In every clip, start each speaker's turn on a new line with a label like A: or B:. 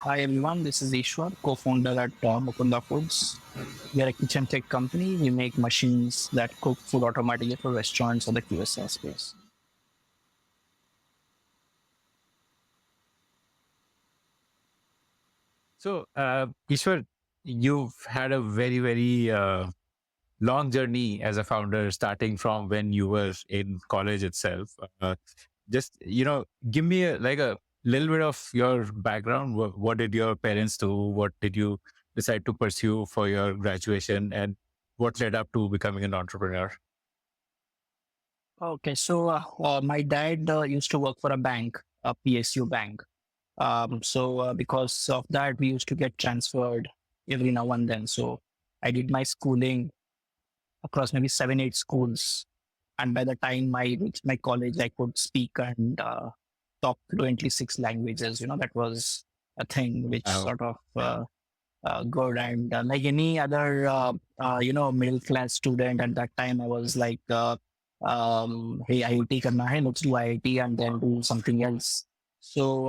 A: Hi everyone, this is Eshwar, co-founder at Mukunda Foods. We are a kitchen tech company. We make machines that cook food automatically for restaurants or the QSR space.
B: Ishwar, you've had a very long journey as a founder, starting from when you were in college itself. Give me a little bit of your background. What did your parents do? What did you decide to pursue for your graduation, and what led up to becoming an entrepreneur?
A: Okay, so my dad used to work for a bank, a PSU bank. Because of that, we used to get transferred every now and then. So I did my schooling across maybe 7, 8 schools. And by the time I reached my college, I could speak and talk fluently 6 languages. That was a thing which
B: Uh,
A: sort of good. And like any other, middle class student at that time, I was like, hey, IIT karna hai, let's do IIT and then do something else. So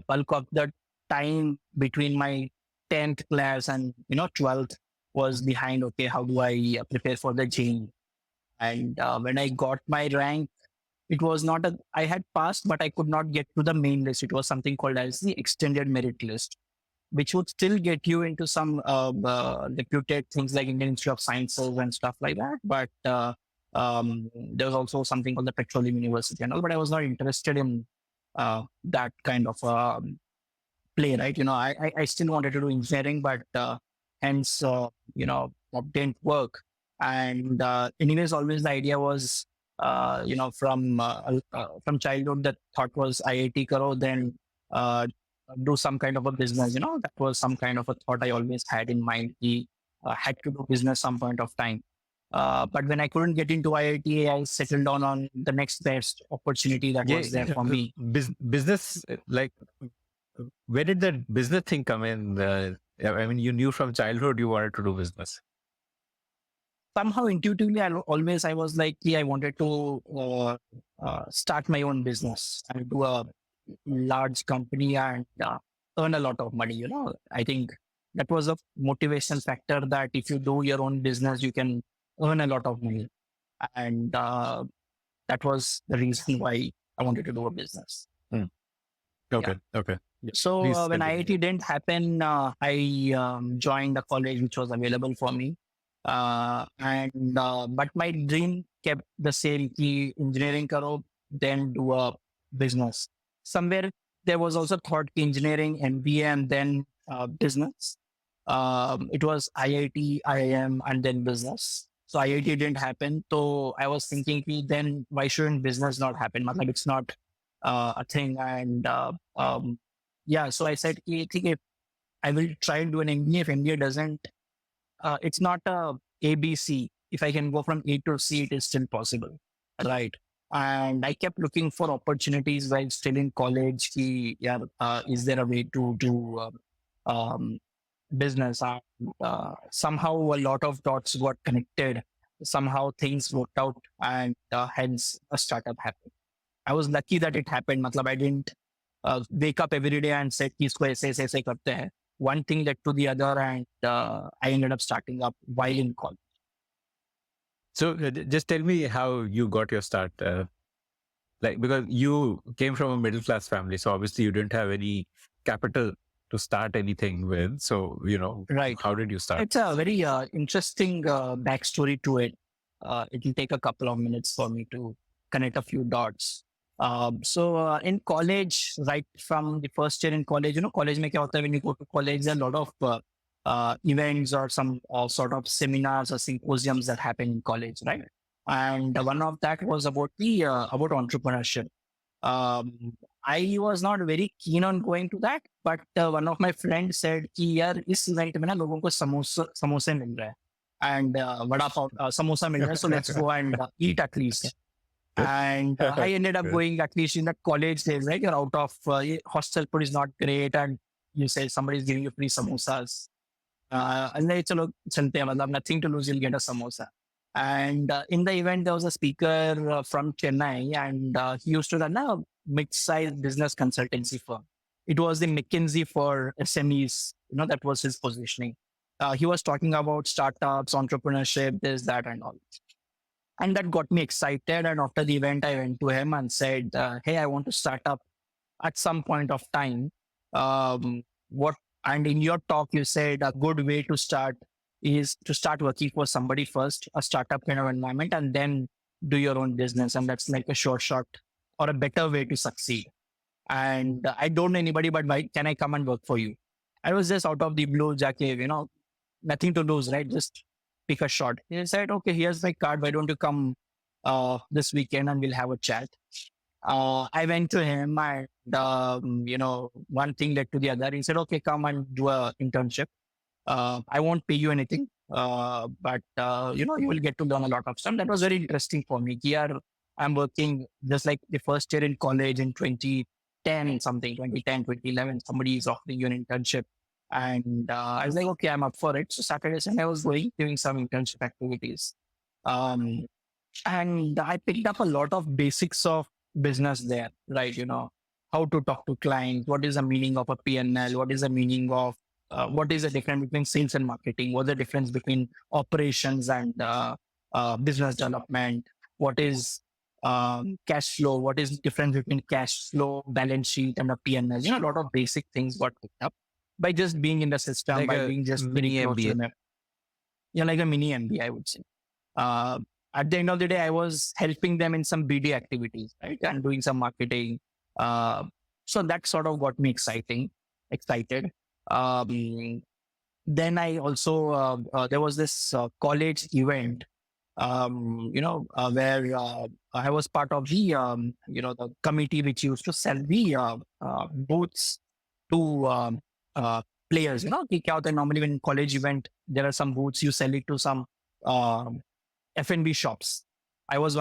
A: bulk of the time between my 10th class and 12th was behind. Okay, how do I prepare for the JEE? And when I got my rank, it was not a, I had passed, but I could not get to the main list. It was something called as the extended merit list, which would still get you into some reputed things like Indian Institute of Sciences and stuff like that. But there was also something called the Petroleum University and all, but I was not interested in that kind of play, right? I still wanted to do engineering, but hence, that didn't work. And anyways, always the idea was, from childhood, the thought was IIT karo, then uh, do some kind of a business. That was some kind of a thought I always had in mind. He had to do business some point of time. But when I couldn't get into IIT, I settled down on the next best opportunity that
B: yeah,
A: was there for me.
B: business. Where did that business thing come in? I mean, you knew from childhood you wanted to do business.
A: Somehow intuitively I was like, yeah, I wanted to start my own business and do a large company and earn a lot of money. I think that was a motivation factor, that if you do your own business you can earn a lot of money. And that was the reason why I wanted to do a business.
B: Hmm.
A: Yeah.
B: Okay. Okay. Yeah.
A: So
B: Please
A: when
B: continue.
A: IIT didn't happen, I joined a college which was available for me, and but my dream kept the same: ki engineering karo, then do a business. Somewhere there was also thought ki engineering, MBA, and then business. It was IIT, IIM, and then business. So IIT didn't happen. So I was thinking, ki then why shouldn't business not happen? Matlab, it's not a thing. And yeah, so I said, I think if I will try and do an MBA. If MBA doesn't, it's not a ABC. If I can go from A to C, it is still possible, right? And I kept looking for opportunities while still in college. Yeah, is there a way to do um, business? And somehow a lot of dots got connected. Somehow things worked out, and hence a startup happened. I was lucky that it happened. मतलब I didn't wake up every day and said कि इसको ऐसे करते हैं. One thing led to the other, and I ended up starting up while in college.
B: Just tell me how you got your start. Because you came from a middle class family, so obviously you didn't have any capital to start anything with. So,
A: Right.
B: how did you start?
A: It's a very interesting backstory to it. It will take a couple of minutes for me to connect a few dots. So in college, right from the first year in college, college mein kya hota hai, when you go to college, there are a lot of events or some sort of seminars or symposiums that happen in college, right? And one of that was about the about entrepreneurship. I was not very keen on going to that, but one of my friends said कि यार इस event में ना लोगों को समोसे मिल रहे हैं and वड़ा पाव समोसा मिल रहा है, so let's go and eat at least. And I ended up
B: Good.
A: going at least in the college days, right? You're out of hostel food is not great, and you say somebody's giving you free samosas. And then चलो चलते हैं, मतलब nothing to lose, you'll get a samosa. And in the event, there was a speaker from Chennai, and he used to run a mid-sized business consultancy firm. It was the McKinsey for SMEs. That was his positioning. He was talking about startups, entrepreneurship, this, that, and all. And that got me excited. And after the event, I went to him and said, "Hey, I want to start up at some point of time." What and in your talk, you said a good way to start is to start working for somebody first, a startup kind of environment, and then do your own business. And that's like a short shot or a better way to succeed. And I don't know anybody, but why can I come and work for you? I was just out of the blue, Jackie, nothing to lose, right? Just pick a shot. He said, "Okay, here's my card. Why don't you come this weekend and we'll have a chat?" I went to him and, one thing led to the other. He said, "Okay, come and do a internship. I won't pay you anything, but you will get to learn a lot of stuff." That was very interesting for me. Here, I'm working just like the first year in college in 2010, something, 2010, 2011. Somebody is offering you an internship. And I was like, okay, I'm up for it. So Saturday, Sunday, I was doing some internship activities. Um, and I picked up a lot of basics of business there, right? How to talk to clients, what is the meaning of a P&L, what is the meaning of what is the difference between sales and marketing, what's the difference between operations and business development, what is cash flow, what is the difference between cash flow, balance sheet, and a P&L. A lot of basic things got picked up by just being in the system,
B: Like
A: by
B: a
A: being just very
B: mini
A: close to
B: MBA.
A: them. Yeah, like a mini MBA, I would say. Uh, at the end of the day, I was helping them in some BD activities, right? And doing some marketing. Uh, so that sort of got me excited. Um, then I also, there was this college event, where I was part of the committee which used to sell the booths to players. कि क्या होता है, normally when college event, there are some booths, you sell it to some um F&B shops. I was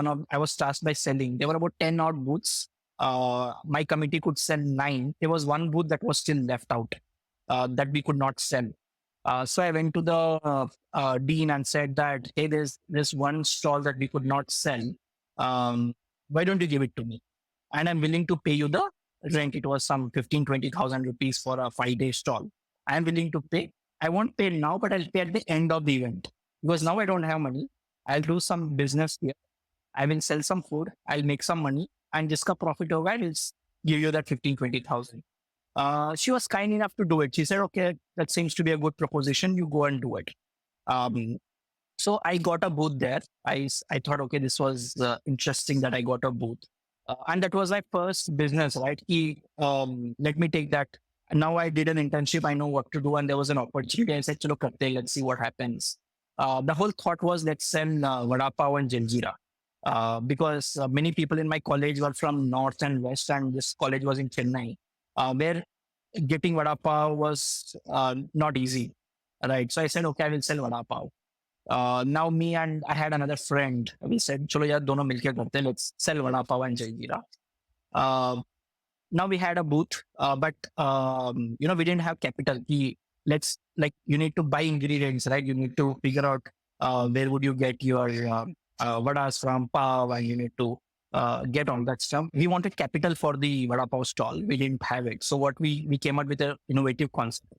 A: tasked by selling. There were about 10 odd booths. My committee could sell 9. There was one booth that was still left out, that we could not sell. So I went to the dean and said that, hey, there's one stall that we could not sell. Why don't you give it to me? And I'm willing to pay you the rent. It was some 15,000-20,000 rupees for a 5-day stall. I'm willing to pay. I won't pay now, but I'll pay at the end of the event, because now I don't have money. I'll do some business here. I will sell some food. I'll make some money, and jiska profit hoga, I'll give you that 15,000-20,000. She was kind enough to do it. She said, "Okay, that seems to be a good proposition. You go and do it." Um, so I got a booth there. I thought, okay, this was interesting that I got a booth. And that was my first business, right? Let me take that. And now I did an internship. I know what to do. And there was an opportunity. I said, "Chalo, karte, let's see what happens." The whole thought was, let's sell vada pav and jaljeera. Because many people in my college were from North and West, and this college was in Chennai, where getting vada pav was not easy, right? So I said, okay, I will sell vada pav. Now me and I had another friend. We said, "Chalo yaar, dono milke karte hain, let's sell vada pav and jaljeera." Uh, Now we had a booth, but we didn't have capital. Let's, like, you need to buy ingredients, right? You need to figure out where would you get your vadas from, pav, and you need to get all that stuff. We wanted capital for the vada pav stall. We didn't have it. So what we came up with an innovative concept.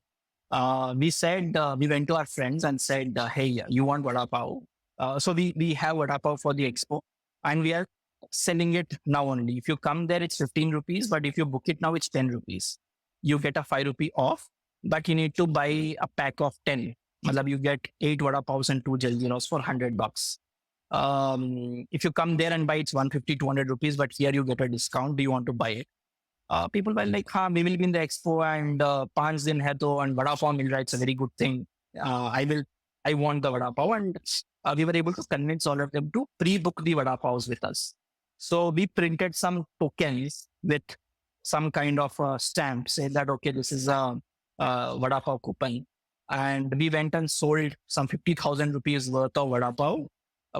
A: We said, we went to our friends and said, hey, you want vada pav? So we have vada pav for the expo, and we are selling it now only. If you come there, it's 15 rupees, but if you book it now, it's 10 rupees. You get a 5 rupee off, but you need to buy a pack of 10. Matlab, you get 8 vada pavs and 2 jaljeeras for $100. If you come there and buy, it's 150, 200 rupees, but here you get a discount. Do you want to buy it? People were like, we will be in the expo, and 5 din hai to, and vada pav mil raha, it's a very good thing. I want the vada pav. And we were able to convince all of them to pre-book the vada pavs with us. So we printed some tokens with some kind of stamp, say that, okay, this is a vada pav coupon. And we went and sold some 50,000 rupees worth of vada pav,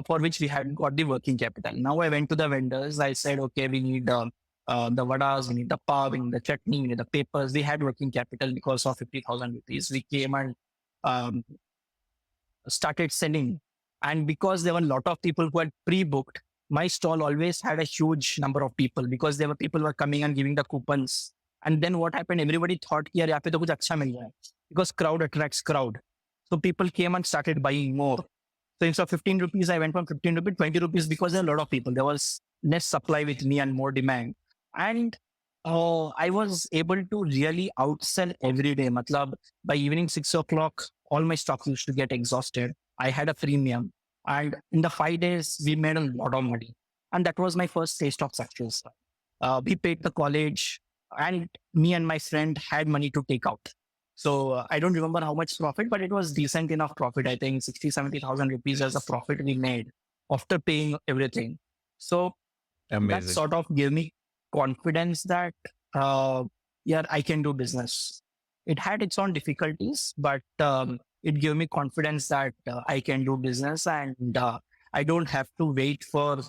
A: for which we had got the working capital. Now I went to the vendors. I said, okay, we need the vadas, we need the pav, we need the chutney, we need the papers. We had working capital because of 50,000 rupees. We came and started selling. And because there were a lot of people who had pre-booked, my stall always had a huge number of people, because there were people who were coming and giving the coupons And then what happened? Everybody thought, यार यहाँ पे तो कुछ अच्छा मिल रहा है, because crowd attracts crowd. So people came and started buying more. So instead of 15 rupees, I went from 15 rupees, 20 rupees because there are a lot of people. There was less supply with me and more demand. And I was able to really outsell every day. Matlab, by evening 6 o'clock, all my stocks used to get exhausted. I had a premium. And in the 5 days, we made a lot of money. And that was my first taste of success. We paid the college, and me and my friend had money to take out. So I don't remember how much profit, but it was decent enough profit. I think 60, 70,000 rupees as a profit we made after paying everything. So that
B: Amazing.
A: sort of gave me confidence that, uh, yeah, I can do business. It had its own difficulties, but it gave me confidence that I can do business, and I don't have to wait for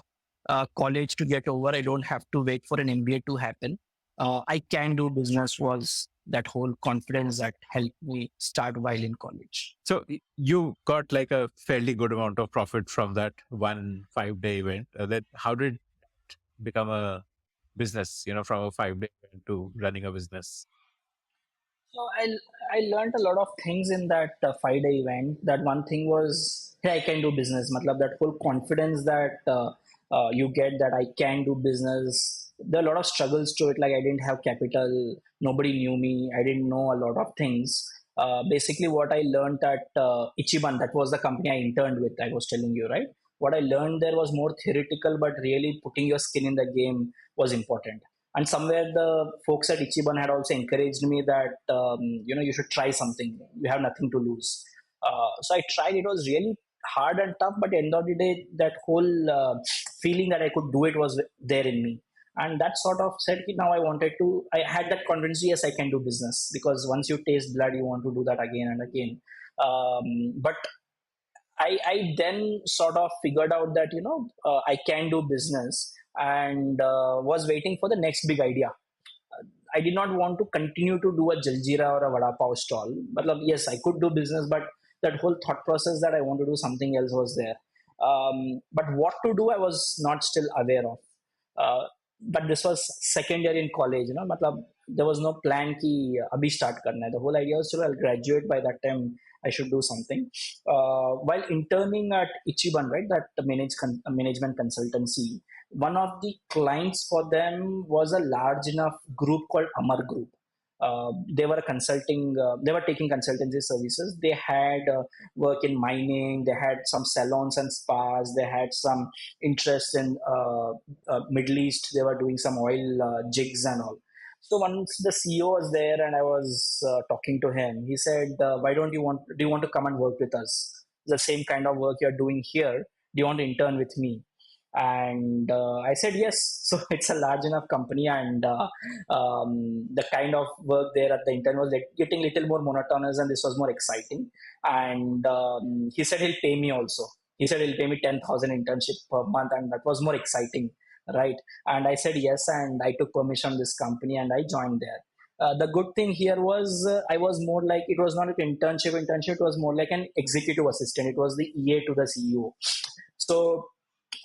A: college to get over. I don't have to wait for an MBA to happen. I can do business was that whole confidence that helped me start while in college.
B: So you got like a fairly good amount of profit from that one 5-day event. Then how did it become a business, from a 5-day event to running a business?
A: So I learned a lot of things in that 5 day event. That one thing was, hey, I can do business. Matlab, that full confidence that you get that I can do business. There are a lot of struggles to it. Like I didn't have capital. Nobody knew me. I didn't know a lot of things. Basically, what I learned at Ichiban, that was the company I interned with. I was telling you, right? What I learned there was more theoretical, but really putting your skin in the game was important. And somewhere the folks at Ichiban had also encouraged me that you should try something. You have nothing to lose. So I tried. It was really hard and tough, but at the end of the day, that whole feeling that I could do it was there in me. And that sort of said, now I wanted to. I had that confidence. Yes, I can do business, because once you taste blood, you want to do that again and again. But I then sort of figured out that I can do business, and was waiting for the next big idea. I did not want to continue to do a jaljeera or a vada pav stall. But yes, I could do business, but that whole thought process that I want to do something else was there. But what to do, I was not still aware of. But this was second year in college, matlab, there was no plan ki abhi start karna hai. The whole idea was, so I'll graduate by that time. I should do something. While interning at Ichiban, right, that management consultancy, one of the clients for them was a large enough group called Amar Group. They were consulting. They were taking consultancy services. They had work in mining. They had some salons and spas. They had some interest in Middle East. They were doing some oil jigs and all. So once the CEO was there and I was talking to him, he said, "Why don't you want? Do you want to come and work with us? The same kind of work you're doing here. Do you want to intern with me?" And I said yes. So it's a large enough company, and the kind of work there at the intern was like getting a little more monotonous, and this was more exciting. And he said he'll pay me also. He said he'll pay me 10,000 internship per month, and that was more exciting, right? And I said yes, and I took permission of this company and I joined there. The good thing here was I was more like, it was not an internship, it was more like an executive assistant. It was the EA to the CEO. So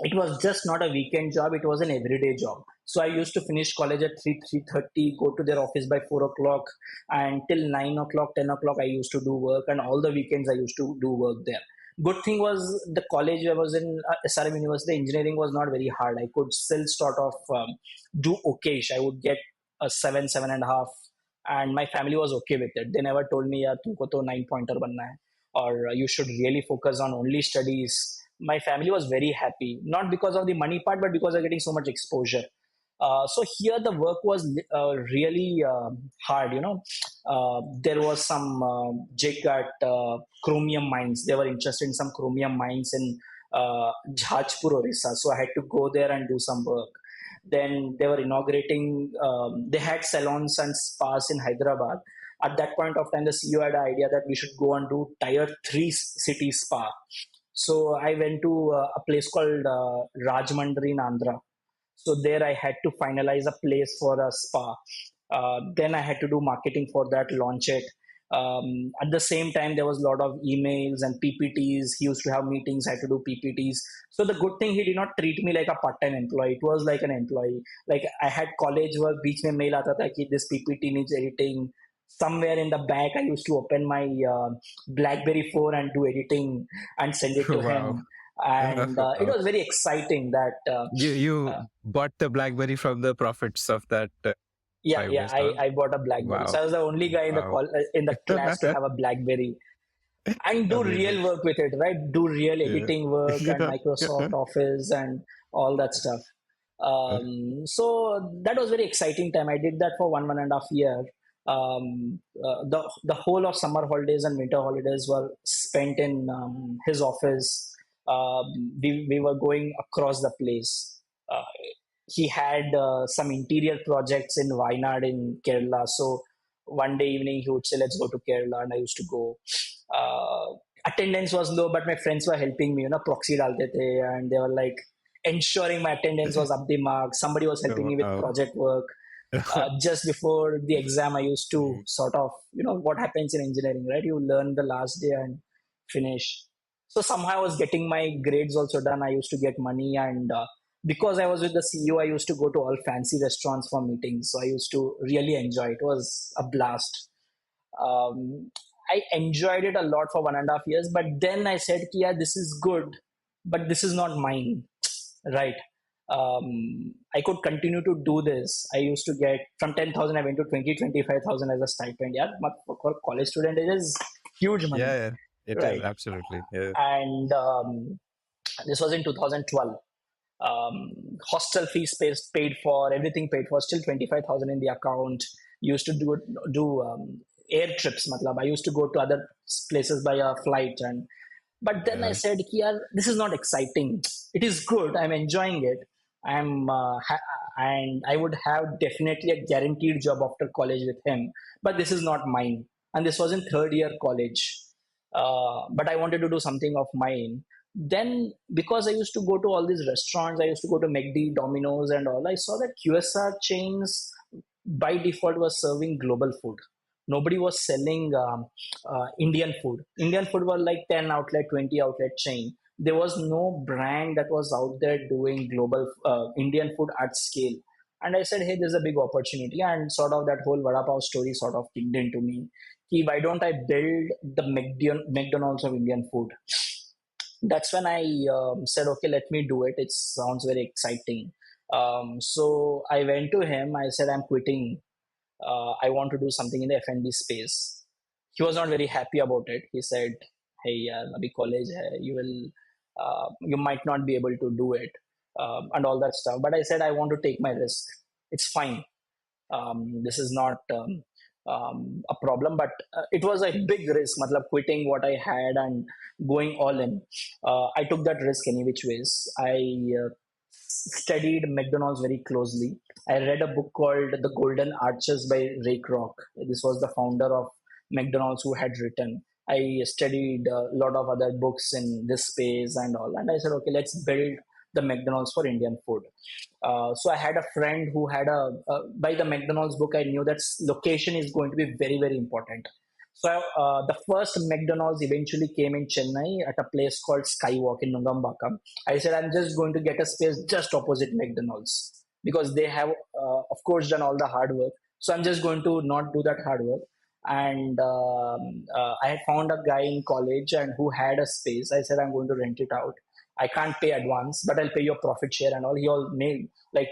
A: it was just not a weekend job, it was an everyday job. So I used to finish college at 3:30, go to their office by 4 o'clock, and till 9 o'clock, 10 o'clock I used to do work, and all the weekends I used to do work there. Good thing was the college I was in, SRM University, engineering was not very hard. I could still sort of do okayish. I would get a 7.5, and my family was okay with it. They never told me, "Yeah, तुमको तो 9 pointer बनना है," or you should really focus on only studies. My family was very happy, not because of the money part, but because of getting so much exposure. So here the work was really hard. There was some jig at chromium mines. They were interested in some chromium mines in Jhajpur, Orissa. So I had to go there and do some work. Then they were inaugurating. They had salons and spas in Hyderabad. At that point of time, the CEO had an idea that we should go and do tier 3 city spa. So I went to a place called Rajmandri in Andhra. So there I had to finalize a place for a spa. Then I had to do marketing for that, launch it. At the same time, there was a lot of emails and PPTs. He used to have meetings. I had to do PPTs. So the good thing, he did not treat me like a part-time employee. It was like an employee. Like I had college work. बीच में mail आता था कि this PPT needs editing. Somewhere in the back, I used to open my BlackBerry phone and do editing and send it to
B: Wow.
A: him. And it
B: Wow.
A: was very exciting that uh,
B: You bought the BlackBerry from the profits of that
A: yeah,
B: 5 years, huh?
A: I bought a BlackBerry. So
B: Wow.
A: I was the only guy in the
B: Wow.
A: in the class to have a BlackBerry and do
B: Amazing.
A: real work with it, right? Do real
B: Yeah.
A: editing work and
B: Yeah.
A: Microsoft Office and all that stuff. So that was very exciting time. I did that for 1.5 year. The whole of summer holidays and winter holidays were spent in his office. We were going across the place. Uh, he had some interior projects in Wayanad in Kerala. So one day evening he would say, "Let's go to Kerala," and I used to go. Uh, Attendance was low, but my friends were helping me. Proxy डालते थे, and they were like ensuring my attendance was up the mark. Somebody was helping me with
B: Wow.
A: project work. Just before the exam, I used to sort of, what happens in engineering, right? You learn the last day and finish. So somehow I was getting my grades also done. I used to get money, and because I was with the CEO, I used to go to all fancy restaurants for meetings. So I used to really enjoy it. It was a blast. I enjoyed it a lot for 1.5 years, but then I said, yeah, this is good, but this is not mine, right? I could continue to do this. I used to get from 10,000, I went to 20, 25,000 as a stipend. Yeah, but for a college student, it is huge money,
B: Yeah, yeah. It is
A: right?
B: absolutely. Yeah.
A: And this was in 2012. Hostel fees paid for, everything paid for, still 25,000 in the account. Used to do air trips. Matlab, I used to go to other places by a flight, and but then I
B: Yeah.
A: said, "Yaar, this is not exciting. It is good. I'm enjoying it. And I would have definitely a guaranteed job after college with him. But this is not mine. And this was in third year college. But I wanted to do something of mine. Then, because I used to go to all these restaurants, I used to go to McD, Domino's, and all. I saw that QSR chains by default was serving global food. Nobody was selling Indian food. Indian food was like 10 outlet, 20 outlet chain. There was no brand that was out there doing global Indian food at scale. And I said, hey, there's a big opportunity. And sort of that whole Vada Pav story sort of kicked into me. Why don't I build the McDonald's of Indian food? That's when I said, okay, let me do it. It sounds very exciting. So I went to him. I said, I'm quitting. I want to do something in the F&B space. He was not very happy about it. He said, hey, abhi college hai, you might not be able to do it, and all that stuff. But I said, I want to take my risk. It's fine. This is not a problem, but it was a big risk. Matlab, quitting what I had and going all in. I took that risk any which ways. I studied McDonald's very closely. I read a book called The Golden Arches by Ray Kroc. This was the founder of McDonald's who had written. I studied a lot of other books in this space and all, and I said, okay, let's build the McDonald's for Indian food. So I had a friend who had by the McDonald's book, I knew that location is going to be very, very important. So the first McDonald's eventually came in Chennai at a place called Skywalk in Nungambakam. I said, I'm just going to get a space just opposite McDonald's because they have, of course, done all the hard work. So I'm just going to not do that hard work. And I had found a guy in college and who had a space. I said, I'm going to rent it out. I can't pay advance, but I'll pay your profit share and all. He all made like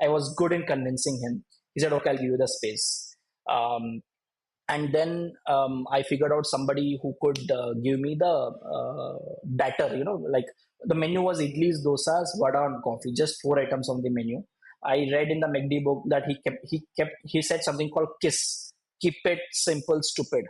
A: I was good in convincing him. He said, "Okay, I'll give you the space." And then I figured out somebody who could give me the batter. Like the menu was idlis, dosas, vada, and coffee. Just four items on the menu. I read in the McD book that he said something called KISS, keep it simple, stupid.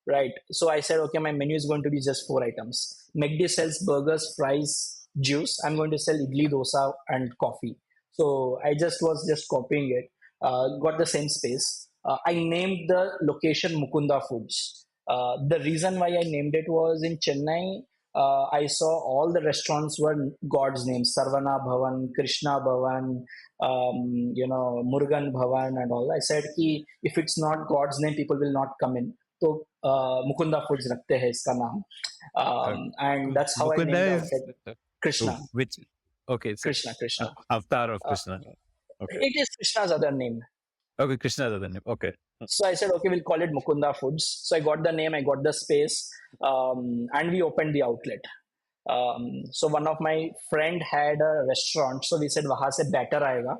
A: Right. So I said, okay, my menu is going to be just four items. McD sells burgers, fries, juice. I'm going to sell idli, dosa, and coffee. So I just was just copying it. Got the same space. I named the location Mukunda Foods. The reason why I named it was in Chennai. I saw all the restaurants were God's names: Sarvana Bhavan, Krishna Bhavan, Murugan Bhavan, and all. I said, if it's not God's name, people will not come in. So Mukunda Foods रखते हैं इसका नाम,
B: Uh,
A: and that's how I
B: Mukunda
A: named the
B: is
A: outlet. Krishna,
B: which? Okay, so
A: Krishna.
B: avatar of
A: Uh,
B: Krishna. Okay,
A: it is Krishna's other name.
B: okay, Krishna is the name. Okay,
A: So I said, okay, we'll call it Mukunda Foods. So I got the name, I got the space, and we opened the outlet. So one of my friend had a restaurant, so we said, "Wahan se better aayega.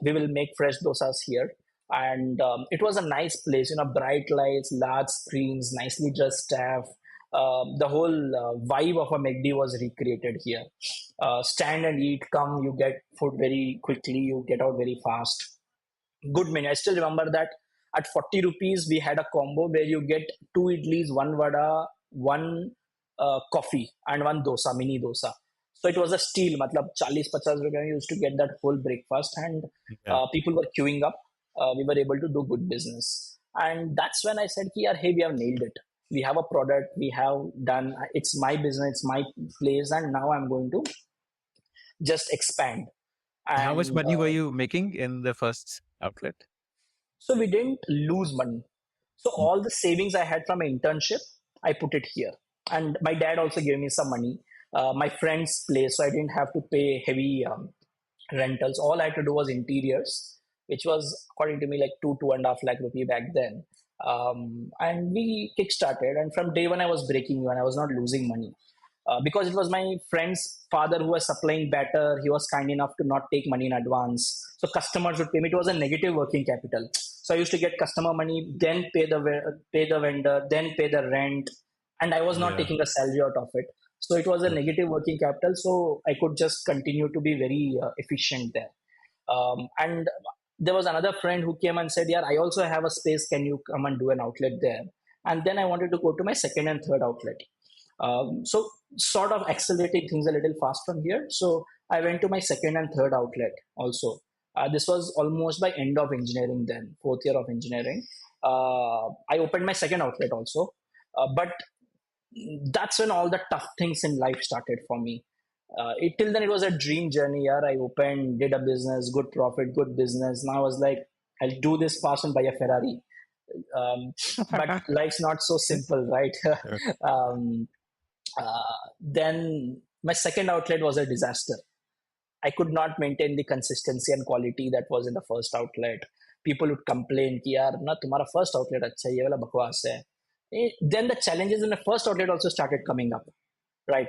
A: We will make fresh dosas here." And it was a nice place, bright lights, large screens, nicely dressed staff. The whole vibe of a McD was recreated here. Stand and eat, come, you get food very quickly, you get out very fast. Good menu. I still remember that at 40 rupees, we had a combo where you get two idlis, one vada, one coffee, and one dosa, mini dosa. So it was a steal. Matlab 40-50 rupees, you used to get that whole breakfast, and
B: yeah.
A: people were queuing up. We were able to do good business. And that's when I said, hey, we have nailed it. We have a product, we have done, it's my business, it's my place, and now I'm going to just expand.
B: How much
A: And
B: money were you making in the first outlet?
A: so we didn't lose money. So
B: Mm.
A: all the savings I had from internship, I put it here. And my dad also gave me some money. My friend's place, so I didn't have to pay heavy rentals. All I had to do was interiors, which was according to me like 2.5 lakh rupee back then. And we kickstarted. And from day one, I was breaking even. I was not losing money. Because it was my friend's father who was supplying batter. He was kind enough to not take money in advance. So customers would pay me. It was a negative working capital. So I used to get customer money, then pay the vendor, then pay the rent, and I was not
B: Yeah.
A: taking a salary out of it. So it was a negative working capital. So I could just continue to be very efficient there. And there was another friend who came and said, "Yeah, I also have a space. Can you come and do an outlet there?" And then I wanted to go to my second and third outlet. So sort of accelerating things a little fast from here. So I went to my second and third outlet also. This was almost by end of engineering then, fourth year of engineering. I opened my second outlet also. But that's when all the tough things in life started for me. Till then, it was a dream journey. Yeah, I opened, did a business, good profit, good business. Now I was like, I'll do this fast and buy a Ferrari. But life's not so simple, right?
B: Yeah.
A: um, then my second outlet was a disaster. I could not maintain the consistency and quality that was in the first outlet. People would complain कि यार ना तुम्हारा first outlet अच्छा है, ये वाला बकवास है. Then the challenges in the first outlet also started coming up, right?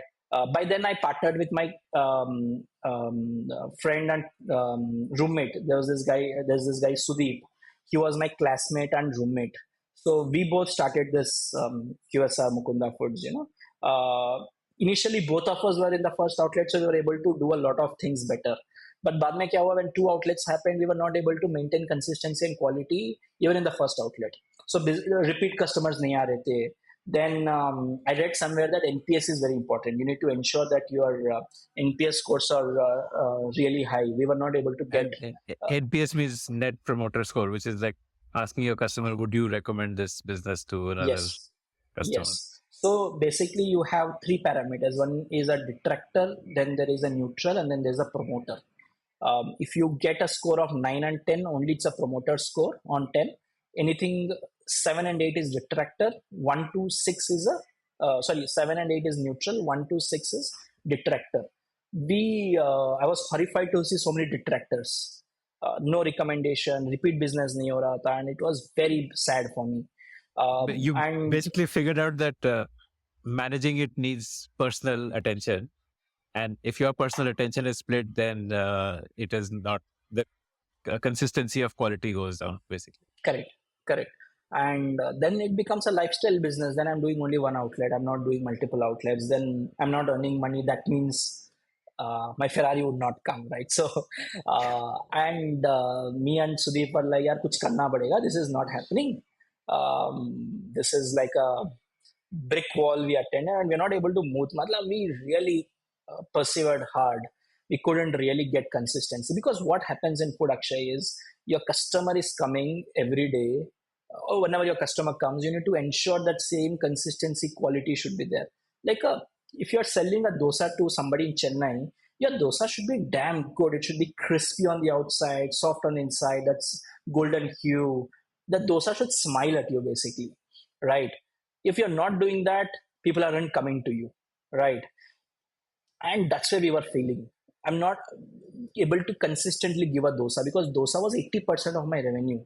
A: By then I partnered with my friend and roommate. There's this guy Sudeep. He was my classmate and roommate. So we both started this QSR Mukunda Foods. Initially both of us were in the first outlet, so we were able to do a lot of things better. But बाद में क्या हुआ, when two outlets happened, we were not able to maintain consistency and quality even in the first outlet. So repeat customers नहीं आ रहे थे. Then I read somewhere that NPS is very important. You need to ensure that your NPS scores are really high. We were not able to get.
B: NPS means Net Promoter Score, which is like asking your customer, would you recommend this business to another
A: Yes.
B: customer?
A: Yes. So basically, you have three parameters. One is a detractor, then there is a neutral, and then there's a promoter. If you get a score of 9 and 10, only it's a promoter score on 10. Anything 7 and 8 is detractor, 1 to 6 is 7 and 8 is neutral, 1 to 6 is detractor. I was horrified to see so many detractors. No recommendation, repeat business nahi ho raha tha, and it was very sad for me.
B: You
A: And
B: basically figured out that managing it needs personal attention. And if your personal attention is split, then it is not the consistency of quality goes down, basically.
A: correct. And then it becomes a lifestyle business. Then I'm doing only one outlet. I'm not doing multiple outlets. Then I'm not earning money. That means my Ferrari would not come, right? So, and me and Sudeep were like, yaar, kuch karna padega. This is not happening. This is like a brick wall we attended, and we're not able to move. Matlab, we really persevered hard. We couldn't really get consistency, because what happens in food, Akshay, is your customer is coming every day, or whenever your customer comes, you need to ensure that same consistency quality should be there. Like if you're selling a dosa to somebody in Chennai, your dosa should be damn good. It should be crispy on the outside, soft on the inside. That's golden hue. The dosa should smile at you, basically, right? If you're not doing that, people aren't coming to you, right? And that's where we were feeling. I'm not able to consistently give a dosa because dosa was 80% of my revenue,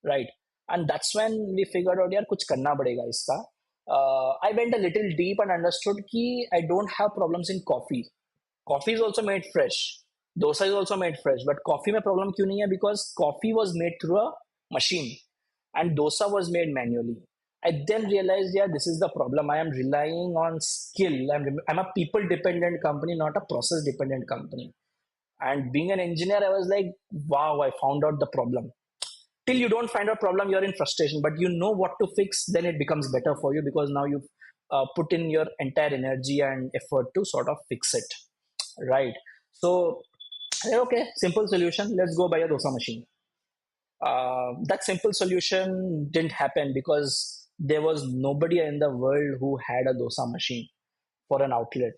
A: right? And that's when we figured out, yaar, kuch karna padega iska. I went a little deep and understood कि I don't have problems in coffee. Coffee is also made fresh. Dosa is also made fresh. But coffee में problem क्यों नहीं है? Because coffee was made through a machine and dosa was made manually. I then realized, yeah, this is the problem. I am relying on skill. I'm a people dependent company, not a process dependent company. And being an engineer, I was like, wow, I found out the problem. Till you don't find a problem, you're in frustration, but you know what to fix, then it becomes better for you because now you've put in your entire energy and effort to sort of fix it, right? So, okay, simple solution. Let's go buy a dosa machine. That simple solution didn't happen because there was nobody in the world who had a dosa machine for an outlet.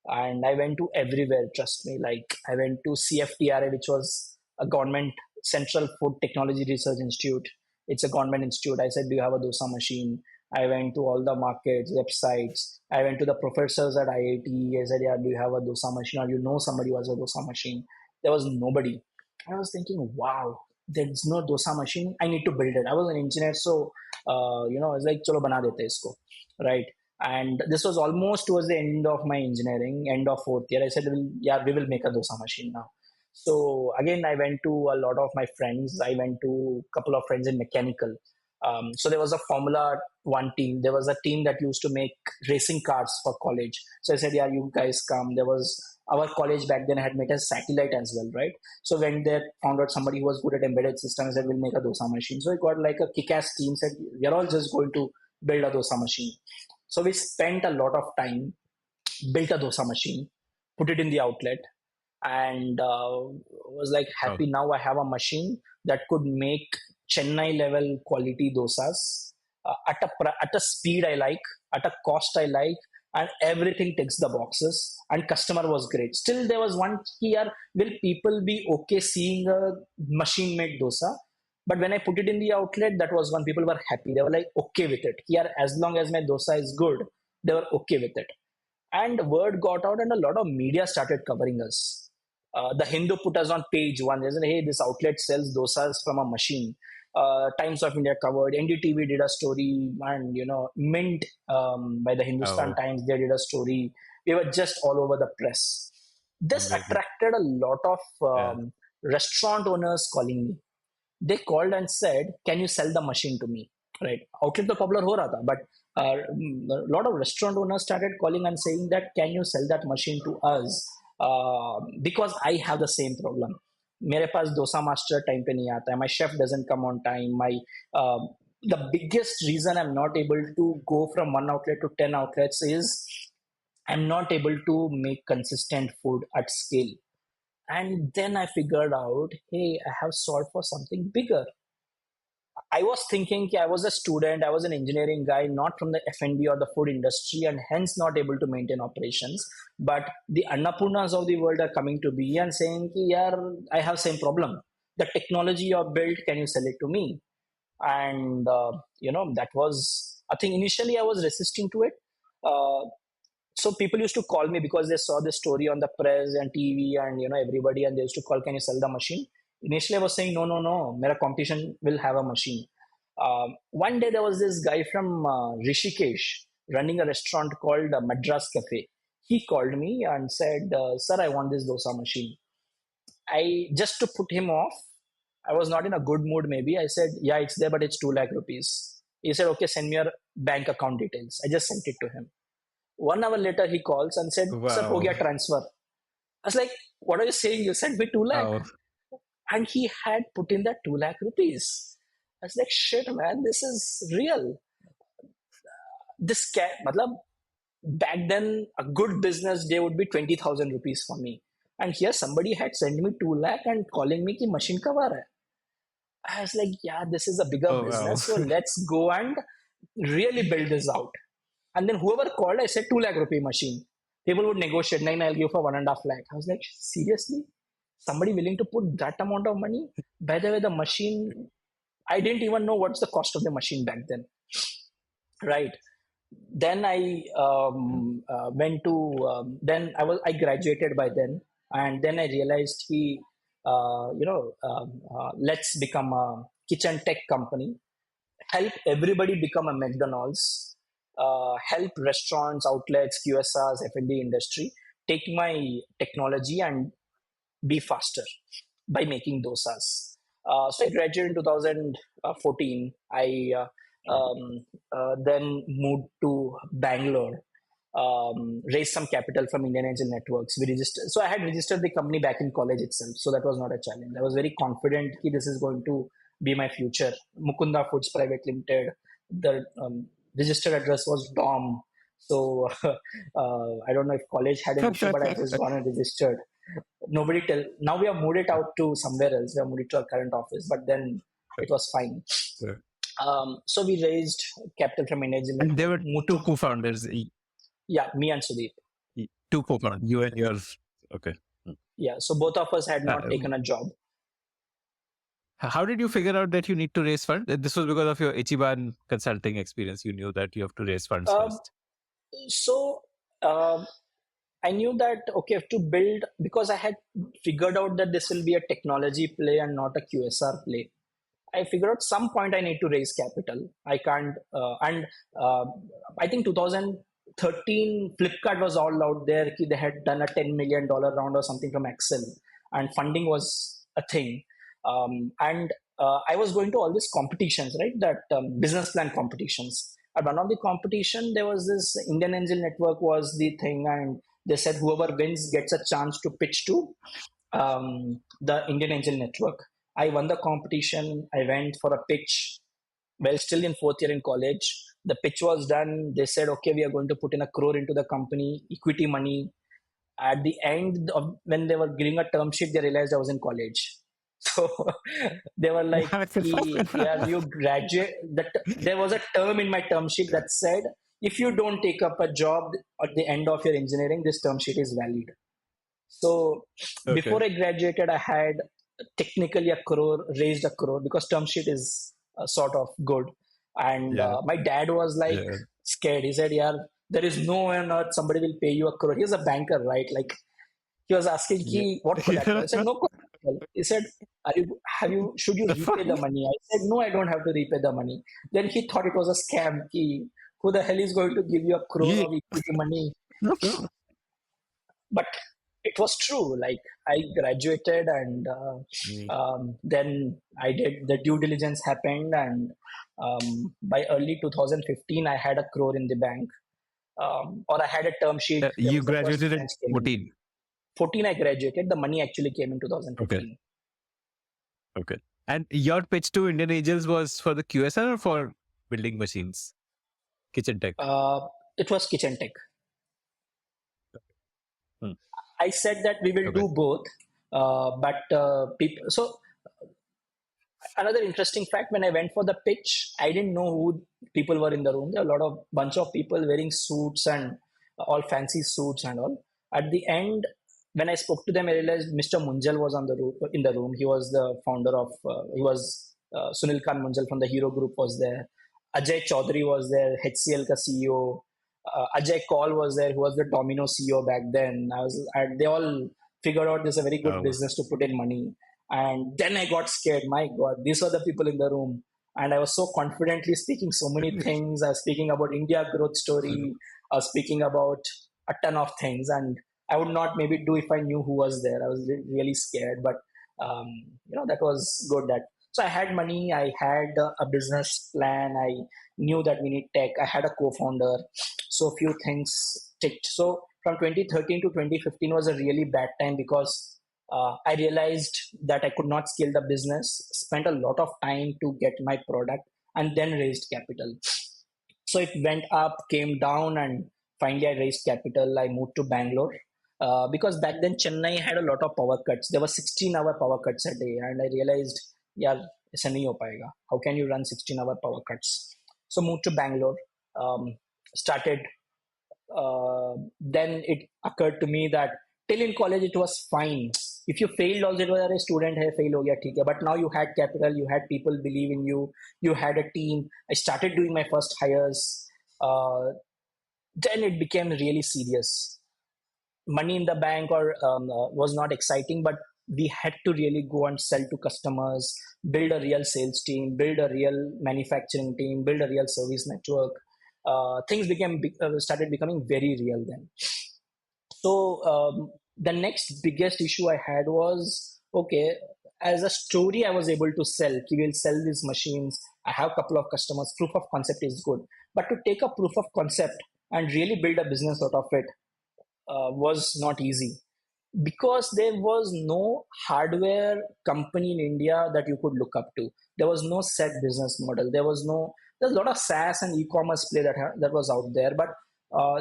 A: And I went to everywhere, trust me. Like I went to CFTRA, which was a government Central Food Technology Research Institute. It's a government institute. I said, do you have a dosa machine? I went to all the markets, websites. I went to the professors at IIT. I said, yeah, do you have a dosa machine? Or you know somebody who has a dosa machine? There was nobody. I was thinking, wow, there's no dosa machine. I need to build it. I was an engineer, so I was like, chalo bana dete isko, right? And this was almost towards the end of my engineering, end of fourth year. I said, well, yeah, we will make a dosa machine now. So again, I went to a lot of my friends. I went to a couple of friends in mechanical. So there was a Formula One team. There was a team that used to make racing cars for college. So I said, yeah, you guys come. There was our college back then had made a satellite as well, right? So when they found out somebody who was good at embedded systems, I said, we'll make a dosa machine. So it got like a kick-ass team. Said, we're all just going to build a dosa machine. So we spent a lot of time, built a dosa machine, put it in the outlet, and was like
B: Oh,
A: happy. Now I have a machine that could make Chennai level quality dosas at a speed I like, at a cost I like, and everything ticks the boxes. And customer was great. Still, there was one here: will people be okay seeing a machine made dosa? But when I put it in the outlet, that was when people were happy. They were like okay with it. Here, as long as my dosa is good, they were okay with it. And word got out, and a lot of media started covering us. The Hindu put us on page one. They said, "Hey, this outlet sells dosas from a machine." Times of India covered. NDTV did a story, and Mint by the Hindustan
B: oh,
A: Times, they did a story. We were just all over the press. This
B: amazing.
A: attracted a lot of
B: Yeah.
A: restaurant owners calling me. They called and said, can you sell the machine to me, right? Outlet तो popular हो रहा था, but a lot of restaurant owners started calling and saying that can you sell that machine to us, because I have the same problem. मेरे पास dosa master time पे नहीं आता है, my chef doesn't come on time, my uh, the biggest reason I'm not able to go from one outlet to 10 outlets is I'm not able to make consistent food at scale. And then I figured out, hey, I have solved for something bigger. I was thinking I was a student, I was an engineering guy, not from the F&B or the food industry, and hence not able to maintain operations. But the Annapurnas of the world are coming to me and saying, yeah, I have same problem. The technology you have built, can you sell it to me? And that was, I think initially I was resisting to it. Uh, so people used to call me because they saw this story on the press and TV and everybody, and they used to call, can you sell the machine? Initially I was saying no, no, no, mera competition will have a machine. One day there was this guy from Rishikesh running a restaurant called Madras Cafe. He called me and said, sir, I want this dosa machine. I just to put him off, I was not in a good mood maybe. I said, yeah, it's there, but it's 2 lakh rupees. He said, okay, send me your bank account details. I just sent it to him. 1 hour later, he calls and said, sir, ho
B: Wow.
A: gaya transfer. I was like, what are you saying? You sent me 2 lakh.
B: Oh,
A: And he had put in that 2 lakh rupees. I was like, shit, man, this is real. Matlab, back then, a good business day would be 20,000 rupees for me. And here somebody had sent me 2 lakh and calling me ki machine ka hai. I was like, yeah, this is a bigger
B: oh, wow.
A: business. So let's go and really build this out. And then whoever called, I said 2 lakh rupee machine. People would negotiate, nine, I'll give for 1.5 lakh. I was like, seriously? Somebody willing to put that amount of money? By the way, the machine, I didn't even know what's the cost of the machine back then. right? Then I went to then I graduated by then, and then I realized let's become a kitchen tech company, help everybody become a McDonald's, help restaurants, outlets, QSRs, F&B industry take my technology and be faster by making dosas. So I graduated in 2014. I then moved to Bangalore, raised some capital from Indian Angel Networks. We registered, so I had registered the company back in college itself, so that was not a challenge. I was very confident that this is going to be my future. Mukunda Foods Private Limited. The registered address was DOM. So I don't know if college had an issue, but I just gone and registered. Nobody tell. Now we have moved it out to somewhere else. We have moved it to our current office, but then it was fine.
B: Yeah.
A: So we raised capital from Indian Angel
B: And there
A: Network.
B: were
A: Moved
B: two
A: to
B: co-founders.
A: yeah, me and Sudeep.
B: Two co-founders. You and yours. Okay.
A: Yeah, so both of us had not taken a job.
B: How did you figure out that you need to raise funds? This was because of your Ichiban consulting experience. You knew that you have to raise funds first.
A: So I knew that, okay, to build, because I had figured out that this will be a technology play and not a QSR play. I figured out some point I need to raise capital. I can't, I think 2013 Flipkart was all out there. They had done a $10 million round or something from Excel, and funding was a thing. And I was going to all these competitions, right? That business plan competitions. At one of the competition, there was this Indian Angel Network was the thing, and they said whoever wins gets a chance to pitch to the Indian Angel Network. I won the competition. I went for a pitch. Well, still in fourth year in college. The pitch was done. They said, okay, we are going to put in 1 crore into the company, equity money. At the end of when they were giving a term sheet, they realized I was in college. So they were like, yeah, you graduate. There was a term in my term sheet that said, if you don't take up a job at the end of your engineering, this term sheet is valid. So before I graduated, I had technically 1 crore, raised 1 crore because term sheet is sort of good. And my dad was like scared. He said, yeah, there is no way on earth somebody will pay you 1 crore. He's a banker, right? Like he was asking, what collateral? I said, no collateral. He said, should you repay the money? I said, no, I don't have to repay the money. Then he thought it was a scam. Who the hell is going to give you 1 crore of equity money? But it was true. Like I graduated, and then I did the due diligence happened, and by early 2015, I had 1 crore in the bank, or I had a term sheet.
B: You graduated at 14.
A: 14, I graduated. The money actually came in 2015.
B: Okay. And your pitch to Indian Angels was for the QSR or for building machines? Kitchen tech?
A: It was kitchen tech. I said that we will do both, but people. So another interesting fact: when I went for the pitch, I didn't know who people were in the room. There were a bunch of people wearing suits and all fancy suits and all. At the end, when I spoke to them, I realized Mr. Munjal was in the room. He was the founder of. He was Sunil Khan Munjal from the Hero Group was there. Ajay Chaudhary was there, HCL ka CEO. Ajay Kaul was there, who was the Domino CEO back then. They all figured out this is a very good business to put in money. And then I got scared. My God, these were the people in the room. And I was so confidently speaking so many things. I was speaking about India growth story. I was speaking about a ton of things. And I would not maybe do if I knew who was there. I was really scared. But, that was good. So I had money. I had a business plan. I knew that we need tech. I had a co-founder. So a few things ticked. So from 2013 to 2015 was a really bad time because I realized that I could not scale the business, spent a lot of time to get my product, and then raised capital. So it went up, came down, and finally I raised capital. I moved to Bangalore because back then Chennai had a lot of power cuts. There were 16-hour power cuts a day, and I realized, yeah, aisa nahi ho payega. How can you run 16-hour power cuts? So moved to Bangalore, started. Then it occurred to me that till in college it was fine. If you failed also, it was a student hai, fail ho gaya, theek hai. But now you had capital, you had people believe in you, you had a team. I started doing my first hires. uh, then it became really serious. Money in the bank or was not exciting, but we had to really go and sell to customers, build a real sales team, build a real manufacturing team, build a real service network. Things started becoming very real then. So the next biggest issue I had was, okay, as a story I was able to sell. We will sell these machines. I have a couple of customers. Proof of concept is good, but to take a proof of concept and really build a business out of it was not easy, because there was no hardware company in India that you could look up to. There was no set business model. There's a lot of SaaS and e-commerce play that was out there, but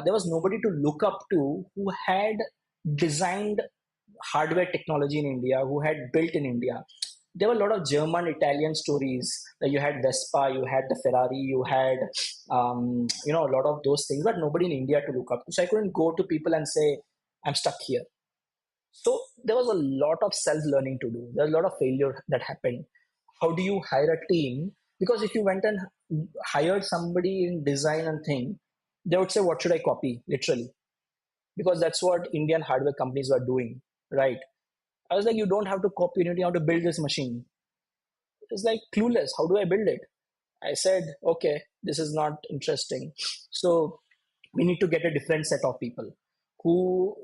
A: there was nobody to look up to who had designed hardware technology in India, who had built in India. There were a lot of German, Italian stories. Like you had Vespa, you had the Ferrari, you had a lot of those things, but nobody in India to look up to. So I couldn't go to people and say, I'm stuck here. So there was a lot of self-learning to do. There's a lot of failure that happened. How do you hire a team? Because if you went and hired somebody in design and thing, they would say, what should I copy? Literally. Because that's what Indian hardware companies were doing, right? I was like, you don't have to copy, you have to build this machine. It's like clueless. How do I build it? I said, okay, this is not interesting. So we need to get a different set of people who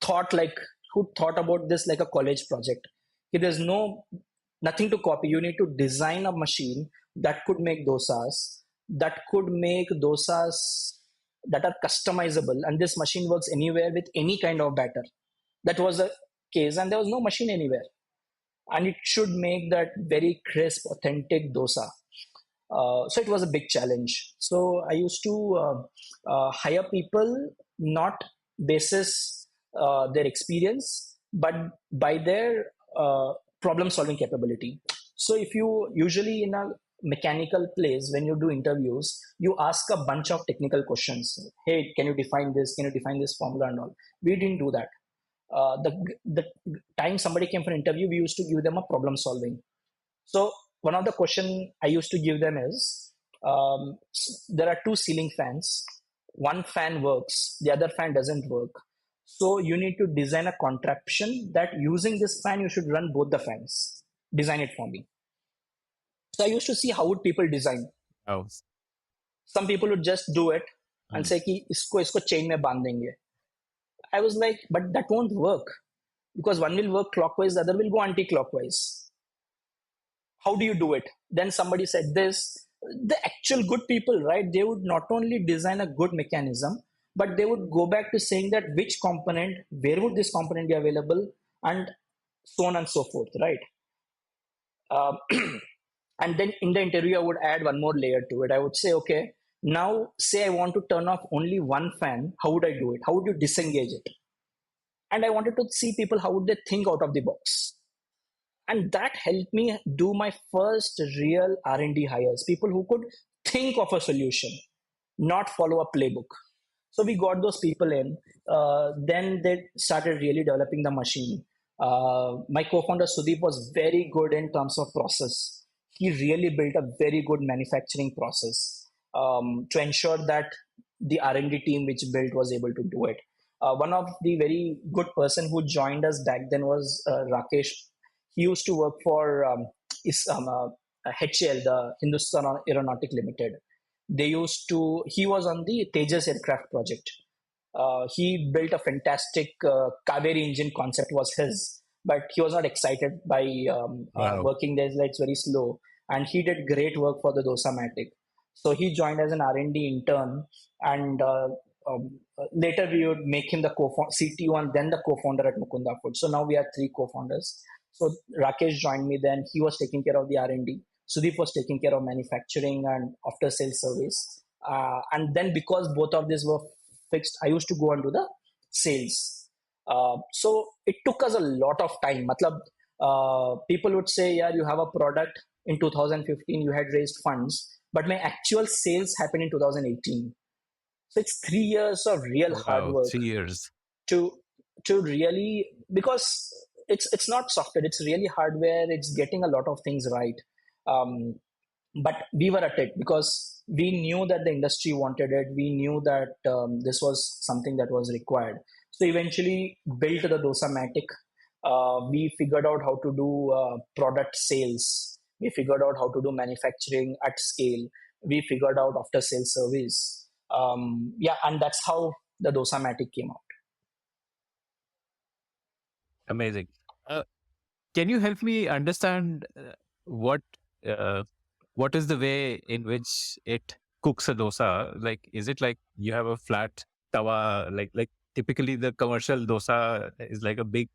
A: thought like who thought about this like a college project. Okay, there's nothing to copy. You need to design a machine that could make dosas, that are customizable, and this machine works anywhere with any kind of batter. That was the case, and there was no machine anywhere, and it should make that very crisp, authentic dosa. So it was a big challenge. So I used to hire people not basis their experience, but by their problem solving capability. So if you usually in a mechanical place, when you do interviews, you ask a bunch of technical questions. Hey, can you define this? Can you define this formula and all? We didn't do that. The time somebody came for an interview, we used to give them a problem solving. So one of the question I used to give them is, there are two ceiling fans. One fan works, the other fan doesn't work. So you need to design a contraption that using this fan, you should run both the fans. Design it for me. So I used to see how would people design.
B: Oh.
A: Some people would just do it and
B: Mm.
A: say कि इसको chain में बांध देंगे. I was like, but that won't work, because one will work clockwise, the other will go anti-clockwise. How do you do it? Then somebody said this. The actual good people, right, they would not only design a good mechanism, but they would go back to saying that which component, where would this component be available, and so on and so forth, right? um, and then in the interview I would add one more layer to it. I would say, okay, now say I want to turn off only one fan. How would I do it? How would you disengage it? And I wanted to see people, how would they think out of the box. And that helped me do my first real R&D hires, people who could think of a solution, not follow a playbook. So we got those people in. Then they started really developing the machine. My co-founder Sudeep was very good in terms of process. He really built a very good manufacturing process to ensure that the R&D team which built was able to do it. One of the very good person who joined us back then was Rakesh. He used to work for HAL, the Hindustan Aeronautic Limited. He was on the Tejas aircraft project. He built a fantastic Kaveri engine concept was his, but he was not excited by
B: Wow.
A: working there. It's very slow, and he did great work for the Dosamatic. So he joined as an R&D intern, and later we would make him the CTO and then the co-founder at Mukunda Foods. So now we are three co-founders. So Rakesh joined me then. He was taking care of the R&D. Sudeep was taking care of manufacturing and after sales service. And then because both of these were fixed, I used to go and do the sales. So it took us a lot of time. Matlab, people would say, yeah, you have a product in 2015, you had raised funds, but my actual sales happened in 2018. So it's 3 years of real hard
B: Wow.
A: work
B: 3 years.
A: to really, because it's not software, it's really hardware. It's getting a lot of things right. Um, but we were at it because we knew that the industry wanted it. We knew that this was something that was required. So eventually built the Dosa-matic. We figured out how to do product sales. We figured out how to do manufacturing at scale. We figured out after sales service. Yeah, and that's how the Dosa-matic came out.
B: Amazing. Uh, can you help me understand what uh, what is the way in which it cooks a dosa? Like, is it like you have a flat tawa? Like typically the commercial dosa is like a big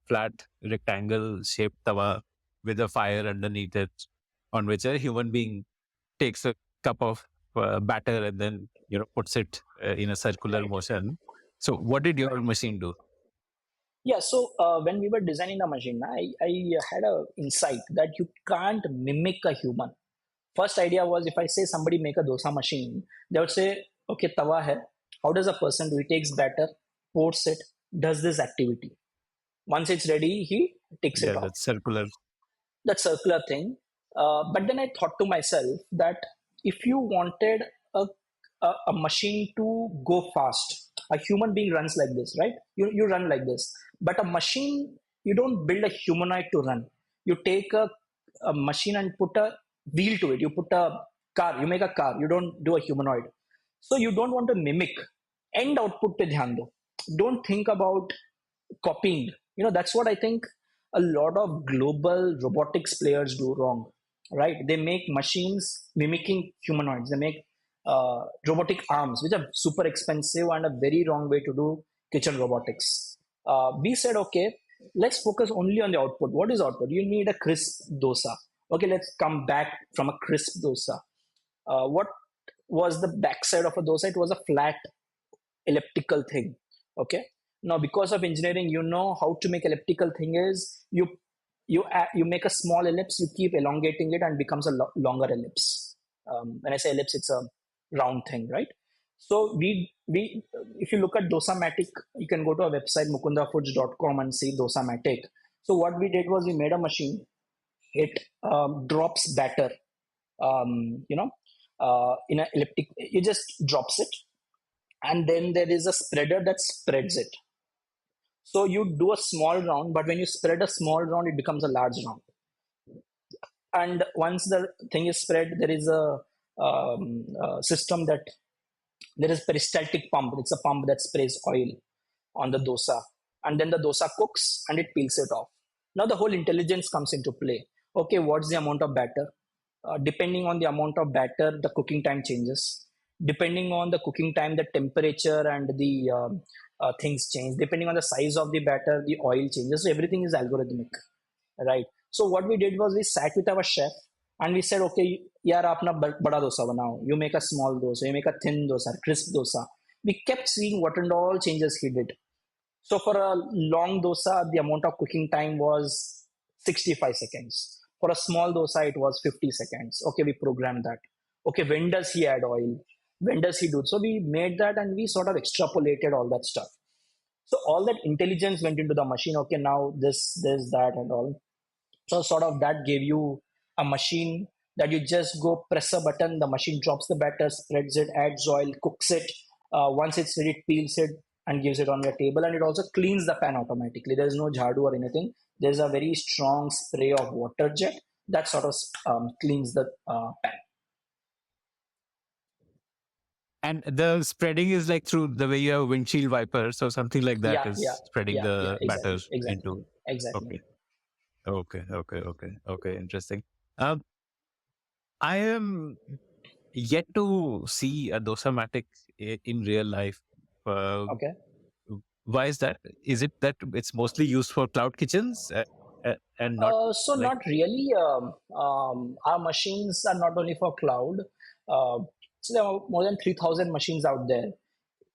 B: flat rectangle shaped tawa with a fire underneath it, on which a human being takes a cup of batter and then puts it in a circular
A: Right.
B: motion. So, what did your machine do?
A: Yeah, so when we were designing the machine, I had a insight that you can't mimic a human. First idea was, if I say somebody make a dosa machine, they would say, okay, tawa hai. How does a person do? He takes batter, pours it, does this activity. Once it's ready, he takes it
B: Yeah,
A: off.
B: that's circular.
A: That circular thing. But then I thought to myself that if you wanted a, a machine to go fast, a human being runs like this, right? You run like this. But a machine, you don't build a humanoid to run. You take a machine and put a wheel to it. You put a car, you make a car. You don't do a humanoid. So you don't want to mimic. End output pe dhyan do. Don't think about copying. That's what I think a lot of global robotics players do wrong, right? They make machines mimicking humanoids. They make robotic arms, which are super expensive and a very wrong way to do kitchen robotics. We said, okay, let's focus only on the output. What is output? You need a crisp dosa. Okay, let's come back from a crisp dosa. What was the backside of a dosa? It was a flat elliptical thing. Okay, now because of engineering, you know how to make elliptical thing is, you make a small ellipse, you keep elongating it and becomes a longer ellipse. When I say ellipse, it's a round thing, right? So we if you look at Dosa-matic, you can go to our website mukundafoods.com and see Dosa-matic. So what we did was, we made a machine. It drops batter, in an elliptic. It just drops it, and then there is a spreader that spreads it. So you do a small round, but when you spread a small round, it becomes a large round. And once the thing is spread, there is system that there is peristaltic pump. It's a pump that sprays oil on the dosa, and then the dosa cooks and it peels it off. Now the whole intelligence comes into play. Okay, what's the amount of batter? Depending on the amount of batter, the cooking time changes. Depending on the cooking time, the temperature and the things change. Depending on the size of the batter, the oil changes. So everything is algorithmic, right? So what we did was, we sat with our chef and we said, okay, yaar apna bada dosa banao. You make a small dosa, you make a thin dosa, crisp dosa. We kept seeing what and all changes he did. So for a long dosa, the amount of cooking time was 65 seconds. For a small dosa, it was 50 seconds. Okay, we programmed that. Okay, when does he add oil? When does he do? So we made that and we sort of extrapolated all that stuff. So all that intelligence went into the machine. Okay, now this, that, and all. So sort of that gave you a machine that you just go press a button, the machine drops the batter, spreads it, adds oil, cooks it. Once it's ready, it peels it and gives it on your table. And it also cleans the pan automatically. There's no jhadu or anything. There's a very strong spray of water jet that sort of cleans the pan.
B: And the spreading is like through the way you have windshield wipers or something like that
A: Yeah,
B: is
A: yeah,
B: spreading
A: yeah,
B: the batter
A: exactly, exactly,
B: into.
A: exactly.
B: Okay. Okay. Interesting. Um, I am yet to see a dosa-matic in real life. Uh,
A: Okay.
B: why is that? Is it that it's mostly used for cloud kitchens and not
A: So
B: like,
A: not really. Our machines are not only for cloud. Uh, so there are more than 3,000 machines out there.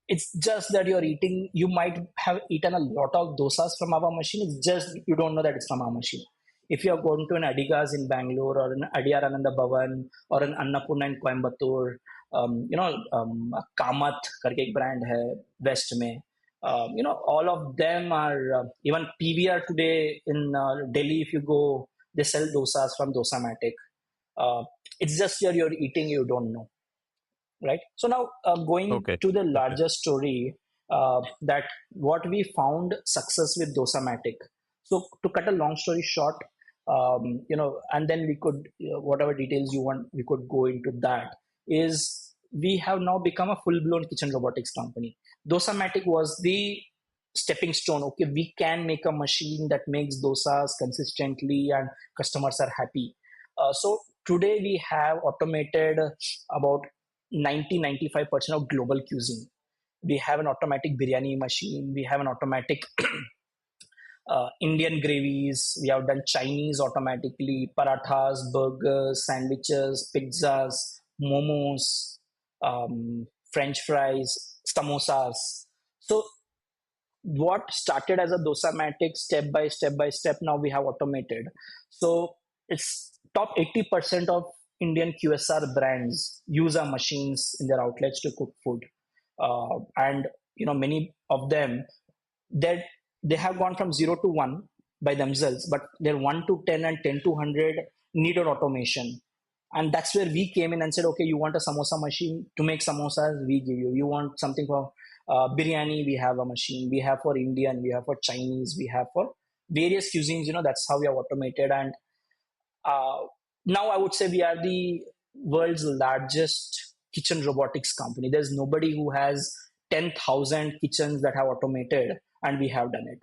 A: It's just that you're eating, you might have eaten a lot of dosas from our machine. It's just you don't know that it's from our machine. If you are going to an Adigas in Bangalore, or an Adiyar Ananda Bhavan, or an Annapurna in Coimbatore, Kamath करके एक brand है West में. All of them are, even PVR today in Delhi, if you go, they sell dosas from Dosa-matic. It's just you're eating, you don't know, right? So now, going
B: Okay.
A: to the
B: Okay.
A: larger story, that what we found success with Dosamatic. So to cut a long story short, and then we could, whatever details you want, we could go into that. Is we have now become a full blown kitchen robotics company. Dosamatic was the stepping stone. Okay, we can make a machine that makes dosas consistently and customers are happy. So today we have automated about 90-95% of global cuisine. We have an automatic biryani machine. We have an automatic Indian gravies. We have done Chinese automatically, parathas, burgers, sandwiches, pizzas, momos, French fries, samosas. So what started as a dosamatic, step by step, now we have automated. So it's top 80% of Indian QSR brands use our machines in their outlets to cook food. And many of them, that they have gone from 0 to 1 by themselves, but they're 1 to 10 and 10 to 100 need an automation. And that's where we came in and said, okay, you want a samosa machine to make samosas, we give you. You want something for biryani, we have a machine. We have for Indian, we have for Chinese, we have for various cuisines. That's how we have automated. And uh, now I would say we are the world's largest kitchen robotics company. There's nobody who has 10,000 kitchens that have automated, and we have done it.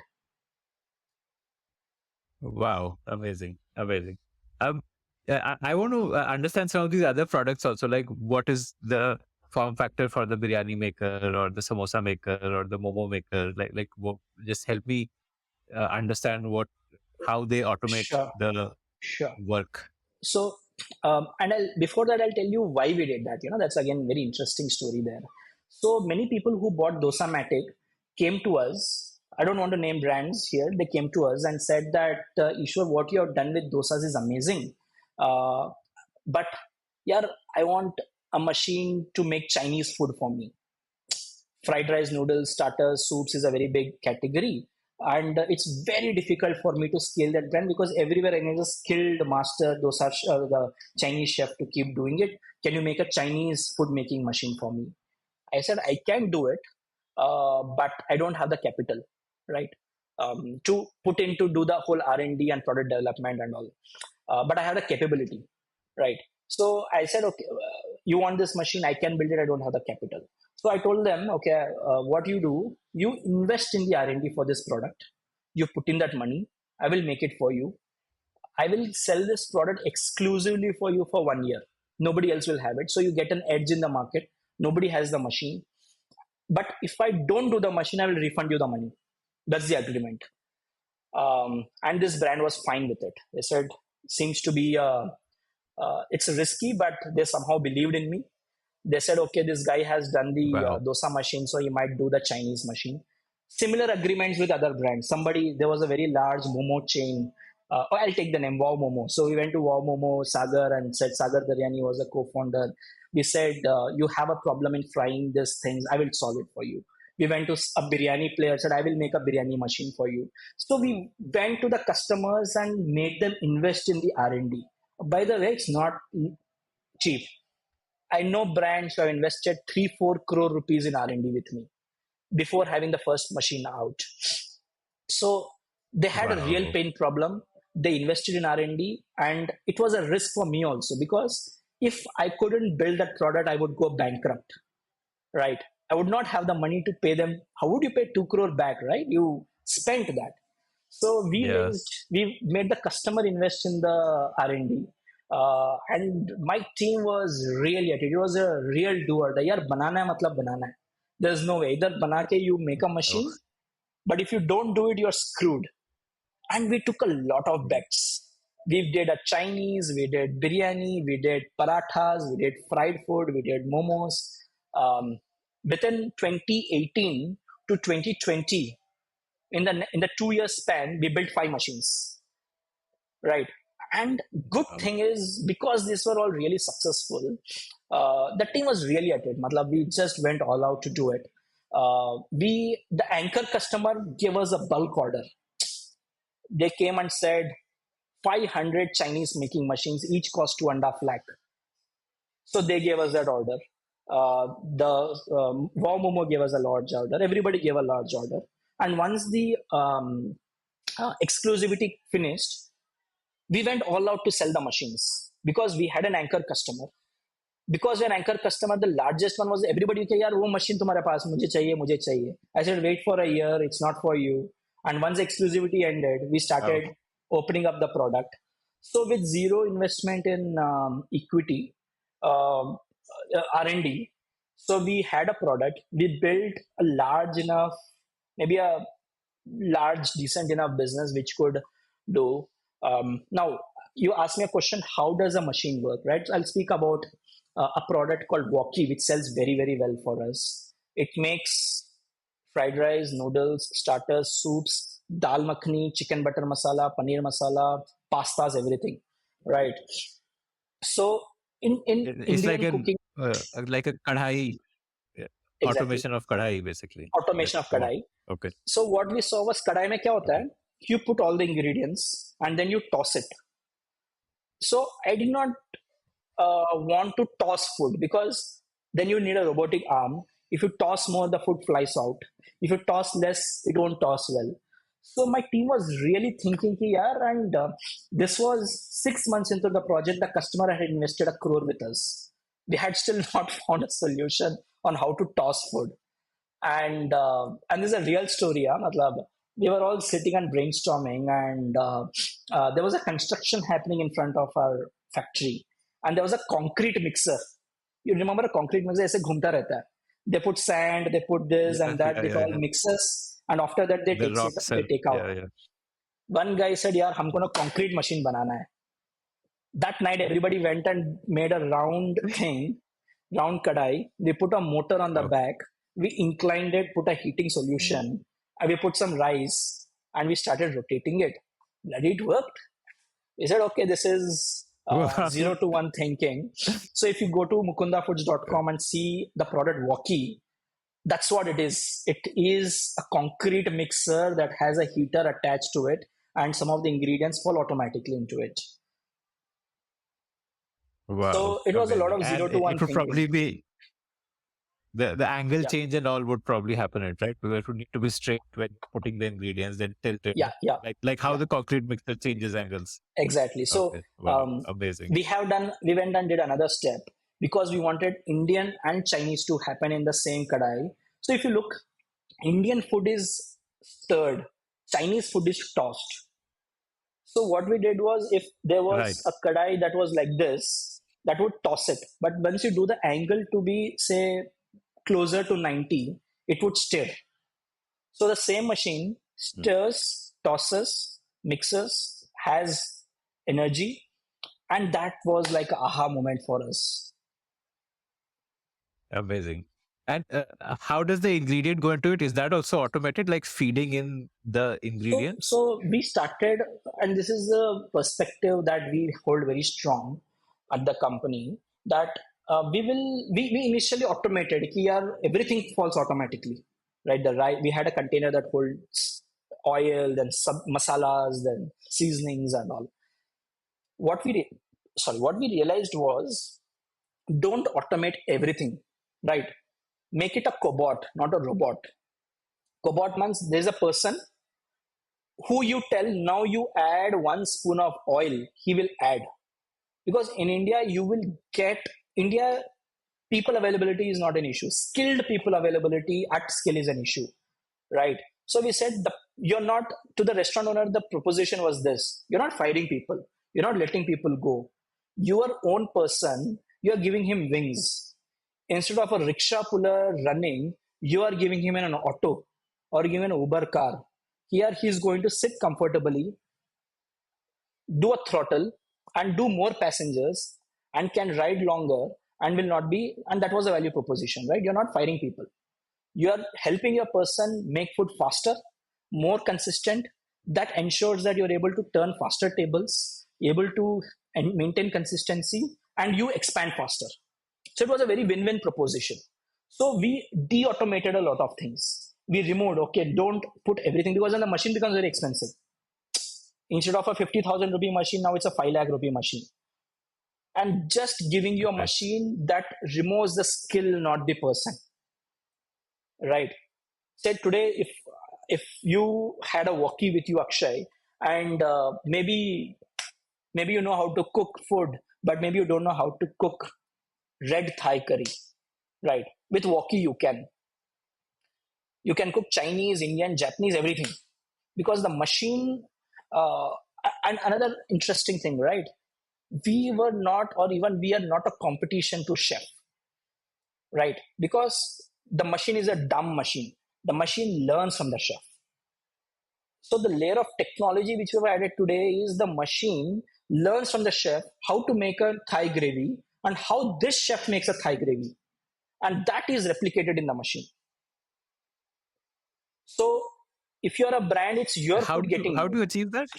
B: Wow. Amazing. Amazing. Um, I want to understand some of these other products also. Like, what is the form factor for the biryani maker or the samosa maker or the momo maker? Just help me understand how they automate
A: Sure,
B: the
A: sure.
B: work.
A: So, and before that, I'll tell you why we did that. That's again very interesting story there. So many people who bought Dosamatic came to us. I don't want to name brands here. They came to us and said that, Ishwar, what you have done with dosas is amazing. Uh, but yeah, I want a machine to make Chinese food for me. Fried rice, noodles, starters, soups is a very big category. And it's very difficult for me to scale that brand because everywhere I need a skilled master, the Chinese chef to keep doing it. Can you make a Chinese food making machine for me? I said, I can do it, but I don't have the capital, right? To put in to do the whole R&D and product development and all. But I have the capability, right? So I said, okay, you want this machine? I can build it. I don't have the capital. So I told them, okay, what you do, you invest in the R&D for this product. You put in that money. I will make it for you. I will sell this product exclusively for you for 1 year. Nobody else will have it. So you get an edge in the market. Nobody has the machine. But if I don't do the machine, I will refund you the money. That's the agreement. And this brand was fine with it. They said, seems to be it's risky, but they somehow believed in me. They said, okay, this guy has done the
B: Wow.
A: dosa machine, so he might do the Chinese machine. Similar agreements with other brands. There was a very large Momo chain. I'll take the name, Wow Momo. So we went to Wow Momo, Sagar, and said, Sagar Daryani was a co-founder. We said, you have a problem in frying these things. I will solve it for you. We went to a biryani player, said, I will make a biryani machine for you. So we went to the customers and made them invest in the R&D. By the way, it's not cheap. I know brands who have invested 3-4 crore rupees in R&D with me before having the first machine out. So they had a real
B: Wow.
A: pain problem. They invested in R&D, and it was a risk for me also because if I couldn't build that product, I would go bankrupt, right? I would not have the money to pay them. How would you pay 2 crore back, right? You spent that. So
B: Yes.
A: we made the customer invest in the R&D. And my team was really at it. It was a real doer. The yaar banana hai matlab banana hai. There's no way. Either banake you make a
B: Oh,
A: machine, but if you don't do it, you're screwed. And we took a lot of bets. We did a Chinese, we did biryani, we did parathas, we did fried food, we did momos. Within 2018 to 2020, in the 2 year span, we built 5 machines, right? And good
B: wow.
A: thing is because these were all really successful, the team was really at it. Matlab, we just went all out to do it. The anchor customer gave us a bulk order. They came and said 500 Chinese making machines, each cost 2.5 lakh. So they gave us that order. The Wow Momo gave us a large order. Everybody gave a large order. And once the exclusivity finished, we went all out to sell the machines because we had an anchor customer. Because we're an anchor customer, the largest one was everybody के यार वो machine तुम्हारे पास मुझे चाहिए. I said wait for a year, it's not for you. And once exclusivity ended, we started
B: Oh,
A: opening up the product. So with zero investment in equity, um, R&D, so we had a product. We built a large enough, maybe a large, decent enough business which could do. Now, you asked me a question: how does a machine work? Right? I'll speak about a product called Walkie, which sells very, very well for us. It makes fried rice, noodles, starters, soups, dal makhani, chicken butter masala, paneer masala, pastas, everything. Right. So in
B: it's
A: Indian cooking,
B: like a kadhai, uh,
A: exactly,
B: automation of kadhai, basically.
A: automation of
B: Go on.
A: kadai.
B: Okay.
A: So what we saw was kadai में क्या होता
B: Okay.
A: है? You put all the ingredients and then you toss it. So I did not want to toss food because then you need a robotic arm. If you toss more, the food flies out. If you toss less, it won't toss well. So my team was really thinking, ki, yaar, and this was 6 months into the project. The customer had invested a crore with us. We had still not found a solution on how to toss food. And this is a real story. Matlab, we were all sitting and brainstorming, and there was a construction happening in front of our factory, and there was a concrete mixer. You remember a concrete mixer? ऐसे घूमता रहता है. They put sand, they put this
B: Yeah,
A: and that,
B: yeah,
A: it
B: yeah,
A: all
B: yeah.
A: mixes, and after that
B: The rocks
A: they
B: are,
A: take out.
B: yeah, yeah.
A: One guy said, "यार हमको ना concrete machine बनाना है." That night, everybody went and made a round thing, round kadai. We put a motor on the
B: Oh,
A: back. We inclined it, put a heating solution, and we put some rice, and we started rotating it. Bloody, it worked. We said, okay, this is
B: wow.
A: 0 to 1 thinking. So if you go to mukundafoods.com and see the product Walkie, that's what it is. It is a concrete mixer that has a heater attached to it, and some of the ingredients fall automatically into it.
B: Wow,
A: So it was a lot
B: amazing.
A: of zero
B: And
A: to
B: it
A: one
B: would
A: thinking.
B: probably be the angle
A: Yeah,
B: change and all would probably happen, right? Because it would need to be straight when putting the ingredients, then tilted,
A: yeah, yeah,
B: like how
A: yeah,
B: the concrete mixer changes angles.
A: exactly. So
B: Okay, wow, amazing.
A: we went and did another step because we wanted Indian and Chinese to happen in the same kadai. So if you look, Indian food is stirred, Chinese food is tossed. So what we did was, if there
B: Right.
A: was a kadai that was like this, that would toss it. But once you do the angle to be, say, closer to 90, it would stir. So the same machine
B: Mm,
A: stirs, tosses, mixes, has energy, and that was like a aha moment for us.
B: amazing. And how does the ingredient go into it? Is that also automated, like feeding in the
A: So
B: ingredients?
A: we started, and this is a perspective that we hold very strong at the company, that we initially automated कि यार everything falls automatically, right? We had a container that holds oil, then sub masalas, then seasonings and all. What we what we realized was, don't automate everything, right? Make it a cobot, not a robot. Cobot means there's a person who you tell now you add 1 spoon of oil, he will add. Because in India, you will get, India, people availability is not an issue. Skilled people availability at scale is an issue, right? So we said, you're not, to the restaurant owner, the proposition was this: you're not firing people, you're not letting people go. Your own person, you're giving him wings. Instead of a rickshaw puller running, you are giving him an auto or giving an Uber car. Here he is going to sit comfortably, do a throttle, and do more passengers, and can ride longer, and will not be, and that was a value proposition, right? You're not firing people, you are helping your person make food faster, more consistent. That ensures that you're able to turn faster tables, able to maintain consistency, and you expand faster. So it was a very win-win proposition. So we de-automated a lot of things. We removed, okay, don't put everything, because then the machine becomes very expensive. Instead of a 50,000 rupee machine, now it's a 5 lakh rupee machine. and just giving you a
B: Right.
A: machine that removes the skill, not the person. Right. Say today, if you had a walkie with you, Akshay, and maybe you know how to cook food, but maybe you don't know how to cook red Thai curry. Right. With walkie, you can cook Chinese, Indian, Japanese, everything, because the machine. Uh, and another interesting thing, right? We were not, or even we are not a competition to chef, right? Because the machine is a dumb machine. The machine learns from the chef. So the layer of technology which we've added today is the machine learns from the chef how to make a Thai gravy and how this chef makes a Thai gravy, and that is replicated in the machine. So if you're a brand, it's your
B: How
A: food
B: do you
A: getting
B: how do
A: made.
B: you achieve that?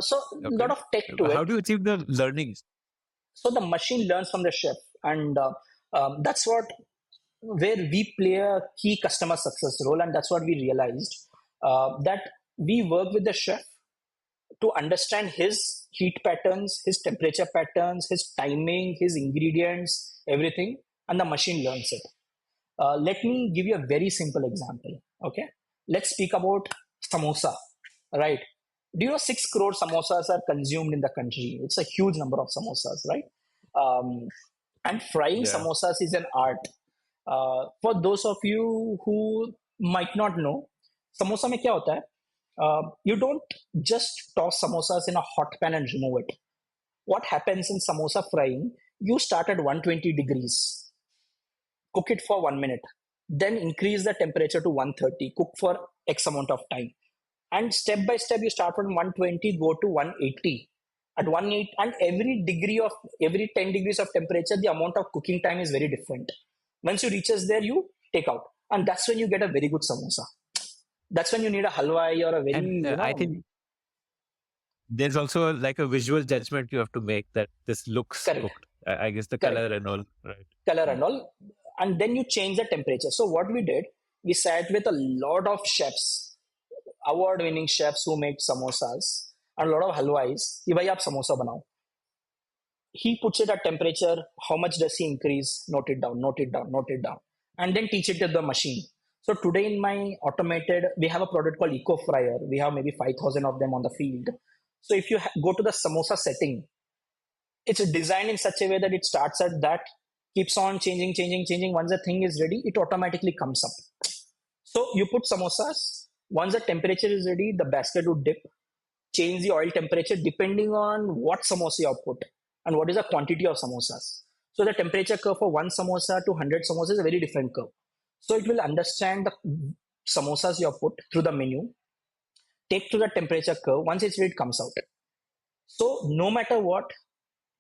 A: So a lot
B: Okay.
A: of tech to it.
B: How do you achieve the learnings?
A: So the machine learns from the chef, and that's what where we play a key customer success role, and that's what we realized, that we work with the chef to understand his heat patterns, his temperature patterns, his timing, his ingredients, everything, and the machine learns it. Let me give you a very simple example. Okay, let's speak about samosa. Right? Do you know 6 crore samosas are consumed in the country? It's a huge number of samosas, right? Um, and frying
B: Yeah.
A: samosas is an art. For those of you who might not know, samosa में क्या होता है? You don't just toss samosas in a hot pan and remove it. What happens in samosa frying? You start at 120 degrees, cook it for 1 minute, then increase the temperature to 130, cook for X amount of time, and step by step you start from 120, go to 180. At 180, and every 10 degrees of temperature, the amount of cooking time is very different. Once you reaches there, you take out, and that's when you get a very good samosa. That's when you need a halwai or a very,
B: And I think there's also like a visual judgment you have to make that this looks
A: correct,
B: cooked. I guess the
A: correct,
B: color and all, right?
A: color
B: Mm.
A: and all, and then you change the temperature. So what we did, we sat with a lot of chefs, award-winning chefs who made samosas, and a lot of halwais. कि भाई आप समोसा बनाओ. He puts it at temperature. How much does he increase? Note it down, note it down, note it down, and then teach it to the machine. So today in my automated, we have a product called Eco Fryer. We have maybe 5,000 of them on the field. So if you go to the samosa setting, it's designed in such a way that it starts at that, keeps on changing, changing, changing. Once the thing is ready, it automatically comes up. So you put samosas. Once the temperature is ready, the basket would dip, change the oil temperature depending on what samosa you have put and what is the quantity of samosas. So the temperature curve for one samosa to 100 samosas is a very different curve. So it will understand the samosas you have put through the menu, take to the temperature curve. Once it's ready, it comes out. So no matter what,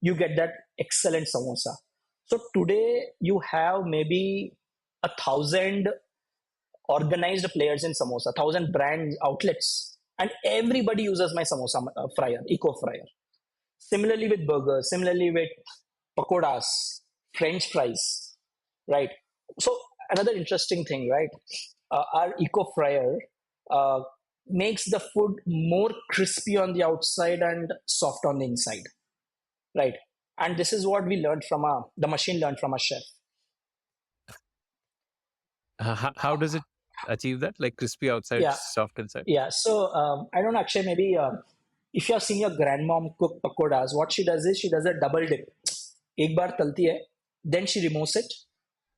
A: you get that excellent samosa. So today you have maybe 1,000 organized players in samosa, 1,000 brand outlets, and everybody uses my samosa fryer, eco fryer. Similarly with burgers, similarly with pakoras, French fries, right? So another interesting thing, right? Our eco fryer uh, makes the food more crispy on the outside and soft on the inside, right? And this is what we learned from the machine learned from a chef.
B: How does it achieve that? Like crispy outside,
A: Yeah,
B: soft inside?
A: yeah. So I don't know, Akshay, maybe if you have seen your grandmom cook pakoras, what she does is she does a double dip. एक बार तलती है, then she removes it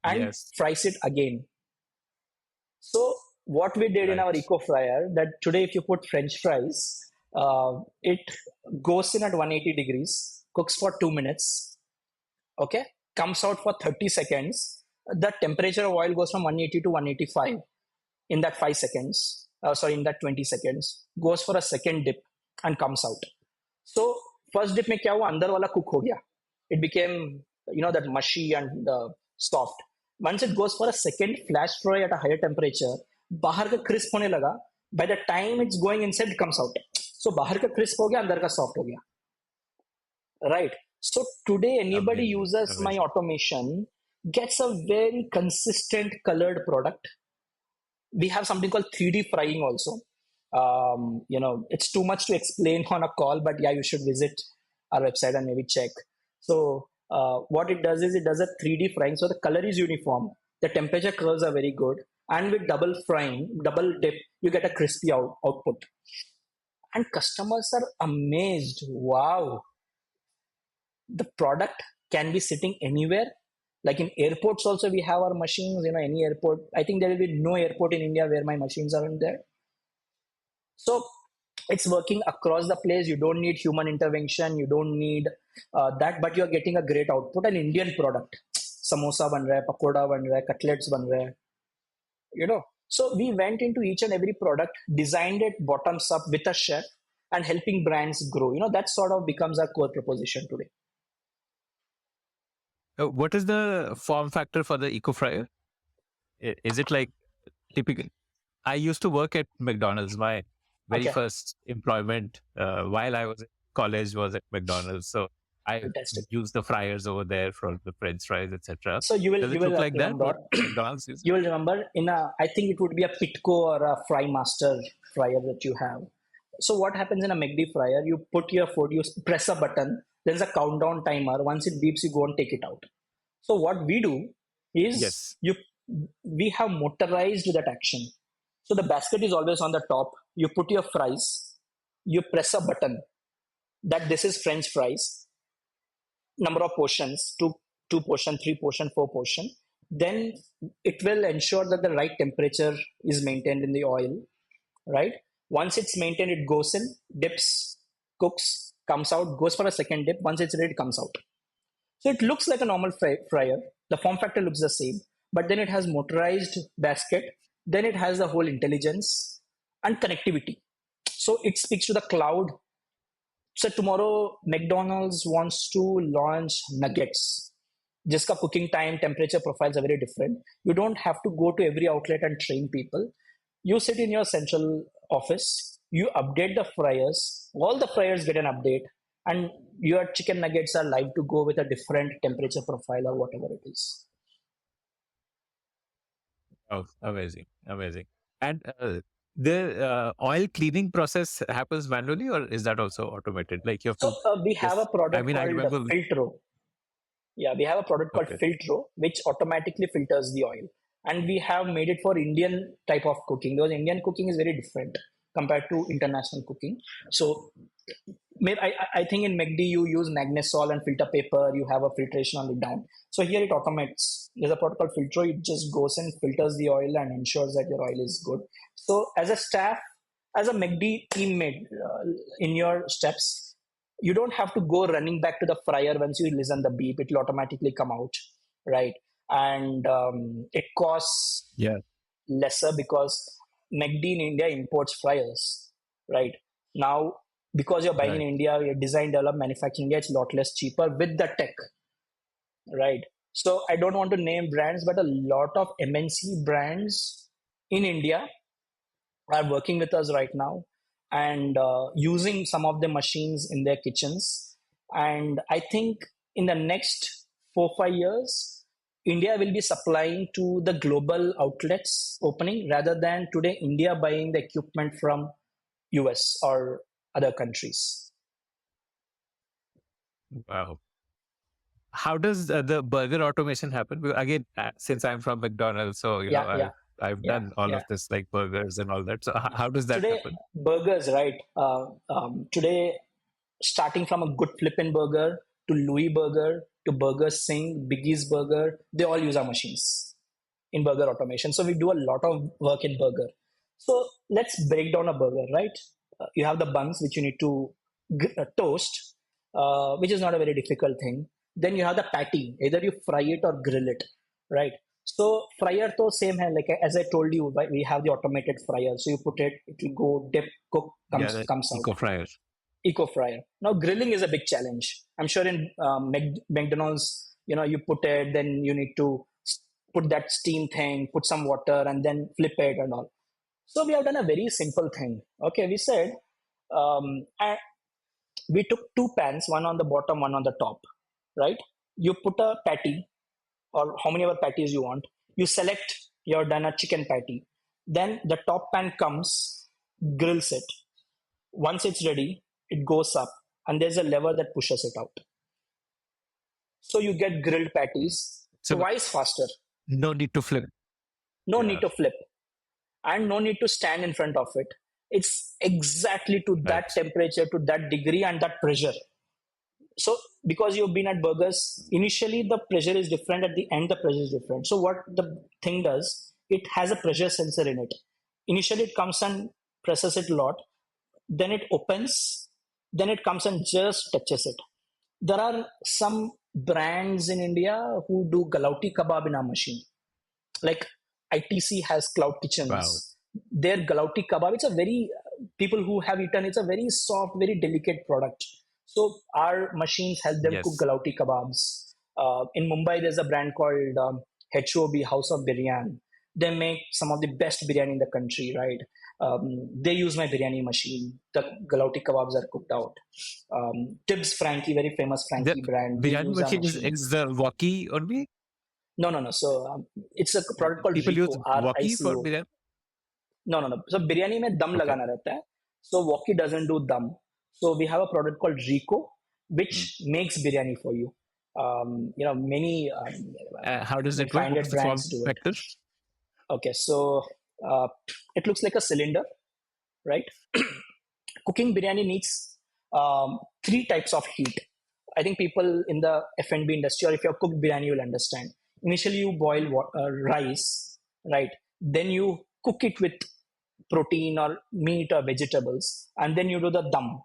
A: and
B: Yes.
A: fries it again. So what we did in our
B: Right.
A: eco fryer, that today if you put French fries, it goes in at 180 degrees, cooks for 2 minutes, okay, comes out for 30 seconds. The temperature of oil goes from 180 to 185 in that 5 seconds. Sorry, in that 20 seconds, goes for a second dip and comes out. So first dip में क्या हुआ, अंदर वाला cook हो गया. It became, that mushy and soft. Once it goes for a second flash fry at a higher temperature, बाहर का crisp होने लगा. By the time it's going inside, it comes out. So बाहर का crisp हो गया, अंदर का soft हो गया. Right. So today anybody
B: Amazing.
A: uses my
B: Amazing.
A: automation gets a very consistent colored product. We have something called 3D frying also. It's too much to explain on a call, but yeah, you should visit. our website and maybe check. So what it does is it does a 3D frying. So the color is uniform. The temperature curves are very good. And with double frying, double dip, you get a crispy output. And customers are amazed. Wow, the product can be sitting anywhere. Like in airports also we have our machines, any airport. I think there will be no airport in India where my machines aren't there. So it's working across the place. You don't need human intervention. You don't need that, but you're getting a great output. An Indian product. Samosa ban raha hai, pakoda ban raha hai, cutlets ban raha hai, So we went into each and every product, designed it bottoms up with a chef and helping brands grow. That sort of becomes our core proposition today.
B: What is the form factor for the eco fryer? Is it like typical? I used to work at McDonald's. My very
A: Okay,
B: first employment while I was in college was at McDonald's. So I
A: fantastic.
B: used the fryers over there for the French fries, etc.
A: So you will
B: Does
A: you
B: it
A: will
B: look like that?
A: remember
B: What McDonald's uses?
A: you will remember in a, I think it would be a Pitco or a Fry Master fryer that you have. So what happens in a McD fryer? You put your food, you press a button. There's a countdown timer. Once it beeps, you go and take it out. So what we do is
B: Yes.
A: we have motorized that action. So the basket is always on the top. You put your fries. You press a button that this is French fries. Number of portions, two portion, three portion, four portion. Then it will ensure that the right temperature is maintained in the oil, right? Once it's maintained, it goes in, dips, cooks, comes out, goes for a second dip. Once it's ready, it comes out. So it looks like a normal fryer. The form factor looks the same, but then it has motorized basket. Then it has the whole intelligence and connectivity. So it speaks to the cloud. So tomorrow McDonald's wants to launch nuggets. Jiska cooking time, temperature profiles are very different. You don't have to go to every outlet and train people. You sit in your central office, you update the fryers, all the fryers get an update, and your chicken nuggets are live to go with a different temperature profile or whatever it is.
B: Oh, amazing, amazing. And the oil cleaning process happens manually, or is that also automated? Like you have
A: So
B: to
A: we have a
B: just. I
A: product
B: mean, I
A: called
B: remember.
A: Filtro. Yeah, we have a product called
B: Okay.
A: Filtro, which automatically filters the oil. And we have made it for Indian type of cooking, because Indian cooking is very different compared to international cooking. So maybe I think in McD you use Magnesol and filter paper, you have a filtration on it down. So here it automates. There's a product called Filtro, it just goes and filters the oil and ensures that your oil is good. So as a staff, as a McD teammate in your steps, you don't have to go running back to the fryer once you listen the beep. It will automatically come out, right? And it costs
B: Yeah.
A: lesser because McD in India imports fryers, right? Now, because you're buying in
B: Right.
A: India, you're design, develop, manufacturing India, it's a lot less cheaper with the tech, right? So I don't want to name brands, but a lot of MNC brands in India are working with us right now and using some of the machines in their kitchens. And I think in the next 4 5 years, India will be supplying to the global outlets opening rather than today India buying the equipment from US or other countries.
B: Wow. How does the burger automation happen? Because again, since I'm from McDonald's, so
A: Yeah, yeah,
B: I've
A: yeah,
B: done all
A: yeah.
B: of this like burgers and all that. So how does that
A: Today,
B: happen?
A: burgers, right? Today, starting from a good flippin' burger to Louis Burger to Burger Sing, Biggie's Burger, they all use our machines in burger automation. So we do a lot of work in burger. So let's break down a burger, right? You have the buns which you need to toast, which is not a very difficult thing. Then you have the patty. Either you fry it or grill it, right? So fryer to same hai, like as I told you, right, we have the automated fryer. So you put it, it will go dip, cook,
B: Yeah,
A: comes
B: the
A: comes out.
B: eco fryer.
A: Eco fryer. Now grilling is a big challenge. I'm sure in McDonald's, you put it, then you need to put that steam thing, put some water, and then flip it and all. So we have done a very simple thing. Okay, we said and we took two pans, one on the bottom, one on the top, right? You put a patty or how many other patties you want. You select you're done a chicken patty. Then the top pan comes, grills it. Once it's ready, it goes up. and there's a lever that pushes it out. So you get grilled patties
B: So
A: twice faster.
B: no need to flip.
A: No need
B: Yeah.
A: to flip and no need to stand in front of it. It's exactly to that
B: Right.
A: temperature, to that degree, and that pressure. So because you've been at burgers, initially the pressure is different, at the end the pressure is different. So what the thing does, it has a pressure sensor in it. Initially it comes and presses it a lot, then it opens, then it comes and just touches it. There are some brands in India who do galauti kebab in our machine. Like ITC has cloud
B: Wow.
A: kitchens. Their galauti kebab, it's a very, people who have eaten, it's a very soft, very delicate product. So our machines help them cook
B: Yes.
A: galauti kebabs. In Mumbai, there's a brand called HOB, House of Biryani. They make some of the best biryani in the country, right? They use my biryani machine. The galauti kebabs are cooked out. Tibbs Frankie, very famous
B: The
A: Frankie brand, they
B: biryani
A: use our
B: machine
A: machines.
B: is the walkie only.
A: No, no, no. So it's a product called
B: People use
A: Rico,
B: walkie for
A: RICO.
B: biryani.
A: No, no, no. So biryani में दम
B: Okay.
A: लगाना रहता है. So Wokki doesn't do dum. So we have a product called Rico, which
B: Mm.
A: makes biryani for you. Many
B: How does it work?
A: 500
B: What's the form
A: brands do it.
B: factor?
A: Okay, so it looks like a cylinder, right? Cooking biryani needs three types of heat. I think people in the F&B industry, or if you've cooked biryani, you'll understand. Initially, you boil rice, right? Then you cook it with protein or meat or vegetables, and then you do the dum.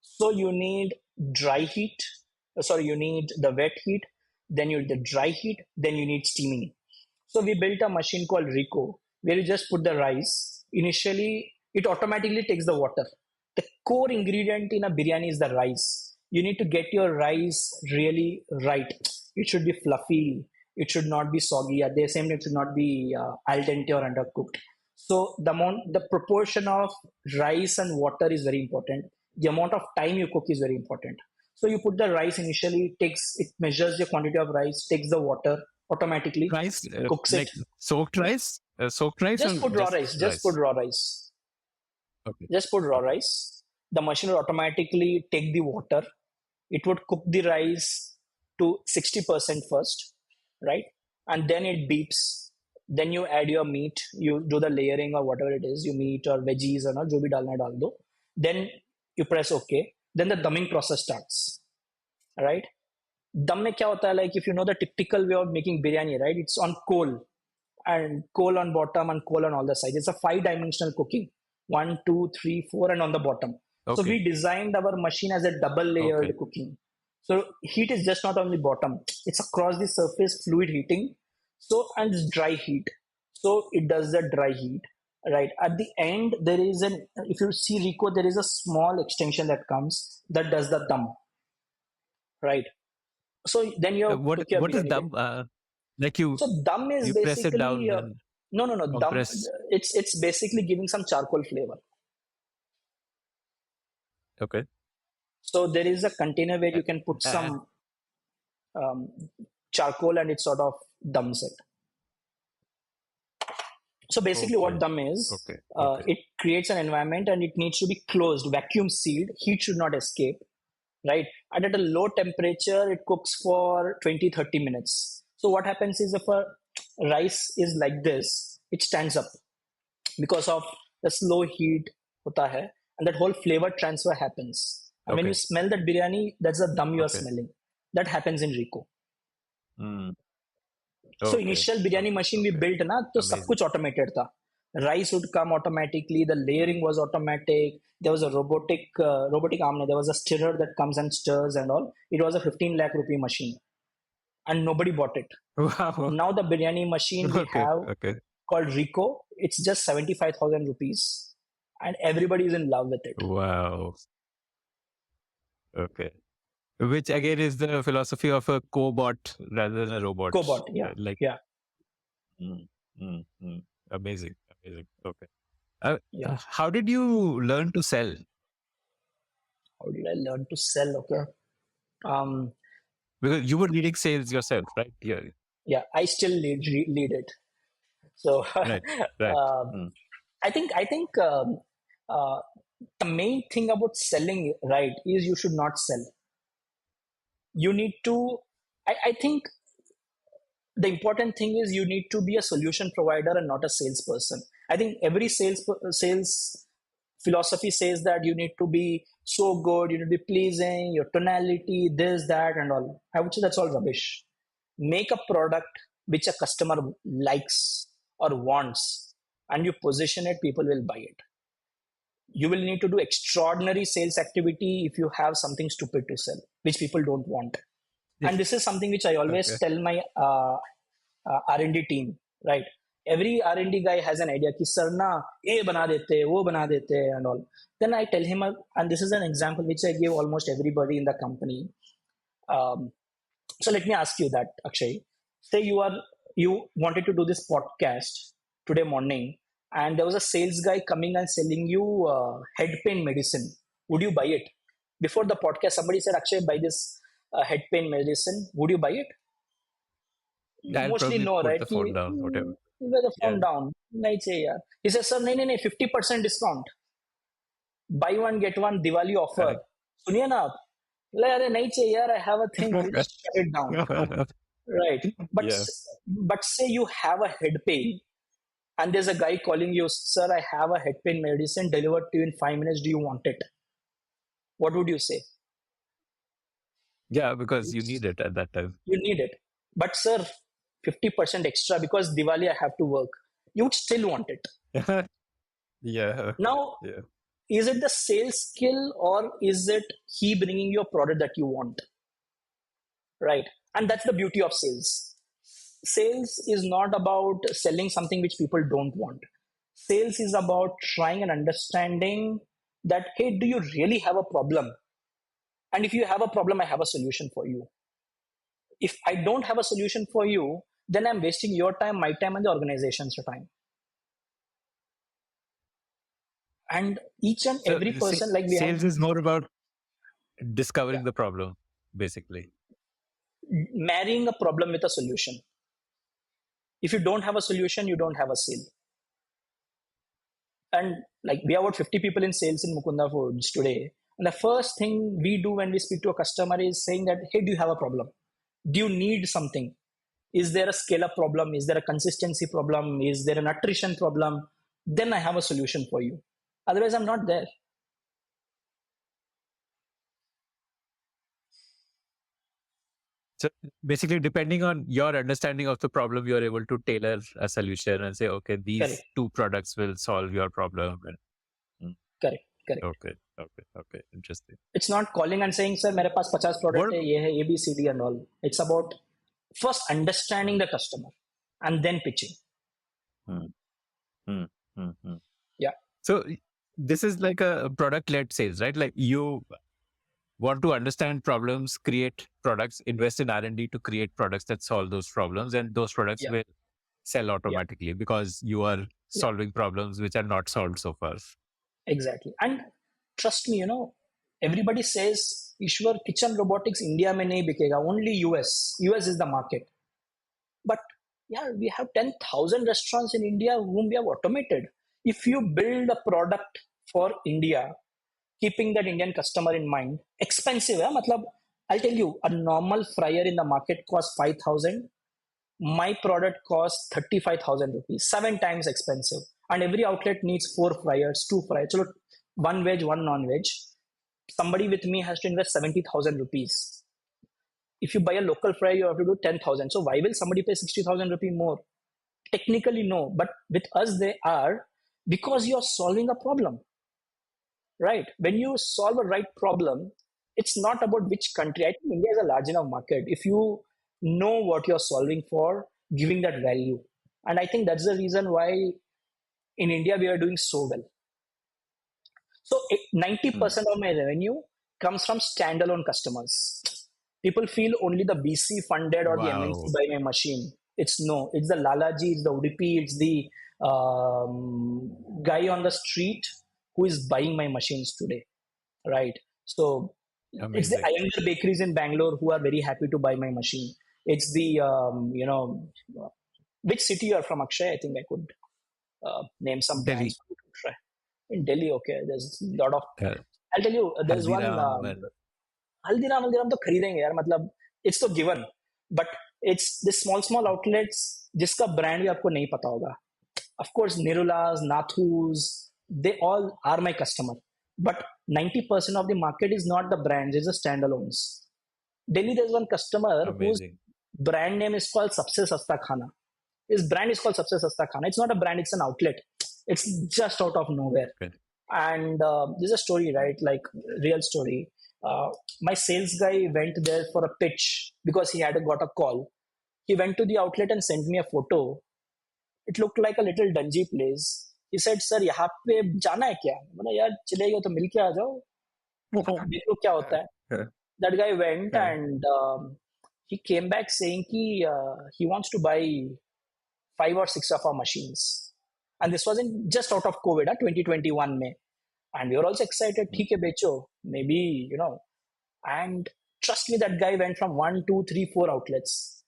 A: So you need dry heat, you need the wet heat, then you need the dry heat, then you need steaming. So we built a machine called Rico where you just put the rice. Initially, it automatically takes the water. The core ingredient in a biryani is the rice. You need to get your rice really right. It should be fluffy. It should not be soggy. At the same time, it should not be al dente or undercooked. So the proportion of rice and water is very important. The amount of time you cook is very important. So you put the rice initially, it measures the quantity of rice, takes the water automatically,
B: Rice,
A: cooks it.
B: like soaked rice? Soaked rice
A: Just
B: or
A: put raw
B: just
A: rice. Just put
B: rice?
A: raw rice.
B: Okay.
A: Just put raw
B: Okay.
A: rice. The machine will automatically take the water. It would cook the rice to 60% first, right? And then it beeps. Then you add your meat. You do the layering or whatever it is, you meat or veggies or not, jo bhi dalna hai dal do. Then you press OK. Then the dumbing process starts, right? Dum mein kya hota hai, like if you know the typical way of making biryani, right? It's on coal and coal on bottom and coal on all the sides. It's a 5-dimensional cooking. 1, 2, 3, 4, and on the bottom. So
B: Okay.
A: we designed our machine as a double layered
B: Okay.
A: cooking. So heat is just not on the bottom; it's across the surface, fluid heating. So and it's dry heat. So it does the dry heat. Right at the end, there is an. If you see Rico, there is a small extension that comes that does the dum. Right. So then you cook your
B: What is
A: biryani.
B: dum? Like
A: So dum is
B: you press it
A: basically
B: down and
A: no dum.
B: compress.
A: It's basically giving some charcoal flavor.
B: Okay.
A: So there is a container where
B: Uh,
A: you can put
B: uh,
A: some um, charcoal and it sort of dums it. So basically, what
B: okay.
A: dum is,
B: Okay. Okay.
A: it creates an environment and it needs to be closed, vacuum sealed. Heat should not escape, right? And at a low temperature, it cooks for 20-30 minutes. So what happens is if a rice is like this, it stands up because of the slow heat hota hai, and that whole flavor transfer happens. And when you
B: Okay.
A: smell that biryani, that's the dum you are
B: Okay.
A: smelling. That happens in Rico.
B: Mm.
A: So
B: Okay.
A: initial biryani
B: Okay.
A: machine we
B: Okay.
A: built na, तो सब
B: Amazing.
A: कुछ automated था. Rice would come automatically. The layering was automatic. There was a robotic arm. There was a stirrer that comes and stirs and all. It was a 15 lakh rupee machine, and nobody bought it.
B: Wow.
A: Now the biryani machine we
B: Okay.
A: have
B: Okay.
A: called Rico, it's just 75,000 rupees, and everybody is in love with it.
B: Wow. Okay. Which again is the philosophy of a cobot rather than a robot.
A: Cobot, yeah,
B: Like,
A: yeah,
B: mm, amazing. Amazing. Okay.
A: yeah.
B: How did you learn to sell?
A: How did I learn to sell? Okay.
B: Because you were leading sales yourself, right? Yeah.
A: Yeah, I still lead it. So
B: Right. Right.
A: I think uh, The main thing about selling, right, is you should not sell. You need to, I think the important thing is you need to be a solution provider and not a salesperson. I think every sales philosophy says that you need to be so good, you need to be pleasing, your tonality, this, that, and all. I would say that's all rubbish. Make a product which a customer likes or wants, and you position it, people will buy it. You will need to do extraordinary sales activity if you have something stupid to sell, which people don't want. And this is something which I always
B: Okay.
A: tell my R&D team, right? Every R&D guy has an idea ki sir na ye bana dete wo bana dete and all. Then I tell him, and this is an example which I give almost everybody in the company. um, so let me ask you that, Akshay. Say you wanted to do this podcast today morning, and there was a sales guy coming and selling you head pain medicine. Would you buy it? Before the podcast somebody said, Akshay, buy this head pain medicine. Would you buy it?
B: I'll
A: Mostly
B: probably
A: no,
B: put
A: right?
B: the phone down, whatever.
A: The phone
B: Yeah.
A: down. नहीं चाहिए यार. He says, sir, नहीं नहीं नहीं, 50% discount. Buy one get one Diwali offer.
B: Correct.
A: सुनिए ना आप. ले अरे नहीं चाहिए यार. I have a thing. Just shut it down. Right. But
B: Yeah.
A: but say you have a head pain and there's a guy calling you, sir, I have a head pain medicine delivered to you in 5 minutes. Do you want it? What would you say?
B: Yeah, because you need it at that time.
A: You need it. But sir, 50% extra because Diwali I have to work. You would still want it.
B: Yeah.
A: Now,
B: Yeah.
A: is it the sales skill or is it he bringing you a product that you want? Right. And that's the beauty of sales. Sales is not about selling something which people don't want. Sales is about trying and understanding that, hey, do you really have a problem? And if you have a problem, I have a solution for you. If I don't have a solution for you, then I'm wasting your time, my time, and the organization's time. And each and
B: So
A: every person, like we have
B: sales is more about
A: yeah,
B: discovering the problem, basically.
A: marrying a problem with a solution. If you don't have a solution, you don't have a sale. And like we have about 50 people in sales in Mukunda Foods today. And the first thing we do when we speak to a customer is saying that, hey, do you have a problem? Do you need something? Is there a scale up problem? Is there a consistency problem? Is there an attrition problem? Then I have a solution for you. Otherwise, I'm not there.
B: So basically, depending on your understanding of the problem, you're able to tailor a solution and say, okay, these
A: Correct,
B: two products will solve your problem. And, Mm,
A: correct, correct.
B: okay, okay, okay, interesting.
A: It's not calling and saying, sir, मेरे पास 50
B: What?
A: product है, ये है, A, B, C, D and all. It's about first understanding the customer and then pitching.
B: Hmm, hmm, hmm.
A: Yeah.
B: So this is like a product-led sales, right? Like you want to understand problems, create products, invest in R&D to create products that solve those problems, and those products
A: Yeah.
B: will sell
A: Yeah.
B: automatically because you are
A: Yeah.
B: solving problems which are not solved so far.
A: Exactly. And trust me, everybody says, Ishwar, kitchen robotics India में नहीं बिकेगा, only US. US is the market. But yeah, we have 10,000 restaurants in India whom we have automated. If you build a product for India, keeping that Indian customer in mind, expensive, hai? Matlab, I'll tell you, a normal fryer in the market costs 5,000. My product costs 35,000 rupees, 7 times expensive. And every outlet needs 4 fryers, 2 fryers. So one veg, one non-veg. Somebody with me has to invest 70,000 rupees. If you buy a local fryer, you have to do 10,000. So why will somebody pay 60,000 rupees more? Technically, no. But with us, they are, because you're solving a problem, right? When you solve a right problem, it's not about which country. I think India is a large enough market. If you know what you're solving for, giving that value. And I think that's the reason why in India we are doing so well. So 90% of my revenue comes from standalone customers. People feel only the BC funded or the MNC
B: Wow.
A: buy my machine. It's no, it's the Lalaji, it's the Udupi, it's the guy on the street who is buying my machines today, right? So it's the
B: Amazing.
A: Iyengar bakeries in Bangalore who are very happy to buy my machine. It's the, which city you are from, Akshay? I think I could name some
B: Delhi.
A: brands for you to try. In Delhi, okay, there's a lot of. I'll tell you, there's one
B: Haldiram and
A: Haldiram तो खरीदेंगे यार, मतलब it's तो given, but it's this small outlets जिसका brand भी आपको नहीं पता होगा. Of course, Nirulas, Nathus, they all are my customer. But 90% of the market is not the brands, it's the standalones. Delhi, there's one customer whose
B: amazing.
A: brand name is called Sabse Sasta Khana. His brand is called Sabse Sasta Khana. It's not a brand, it's an outlet. It's just out of nowhere.
B: Okay.
A: And there's a story, right? Like, real story. My sales guy went there for a pitch because he had got a call. He went to the outlet and sent me a photo. It looked like a little dungy place. He said, "Sir, यहाँ पे जाना है क्या?" मैंने, यार चलेगा तो मिल के आ जाओ, देख लो क्या होता है. That guy went and he came back saying कि he wants to buy 5 or 6 of our machines. And this was in just out of COVID, 2021 में. And we were also excited. ठीक है बेचो, maybe, you know. And trust me, that guy went from 1, 2, 3, 4 outlets.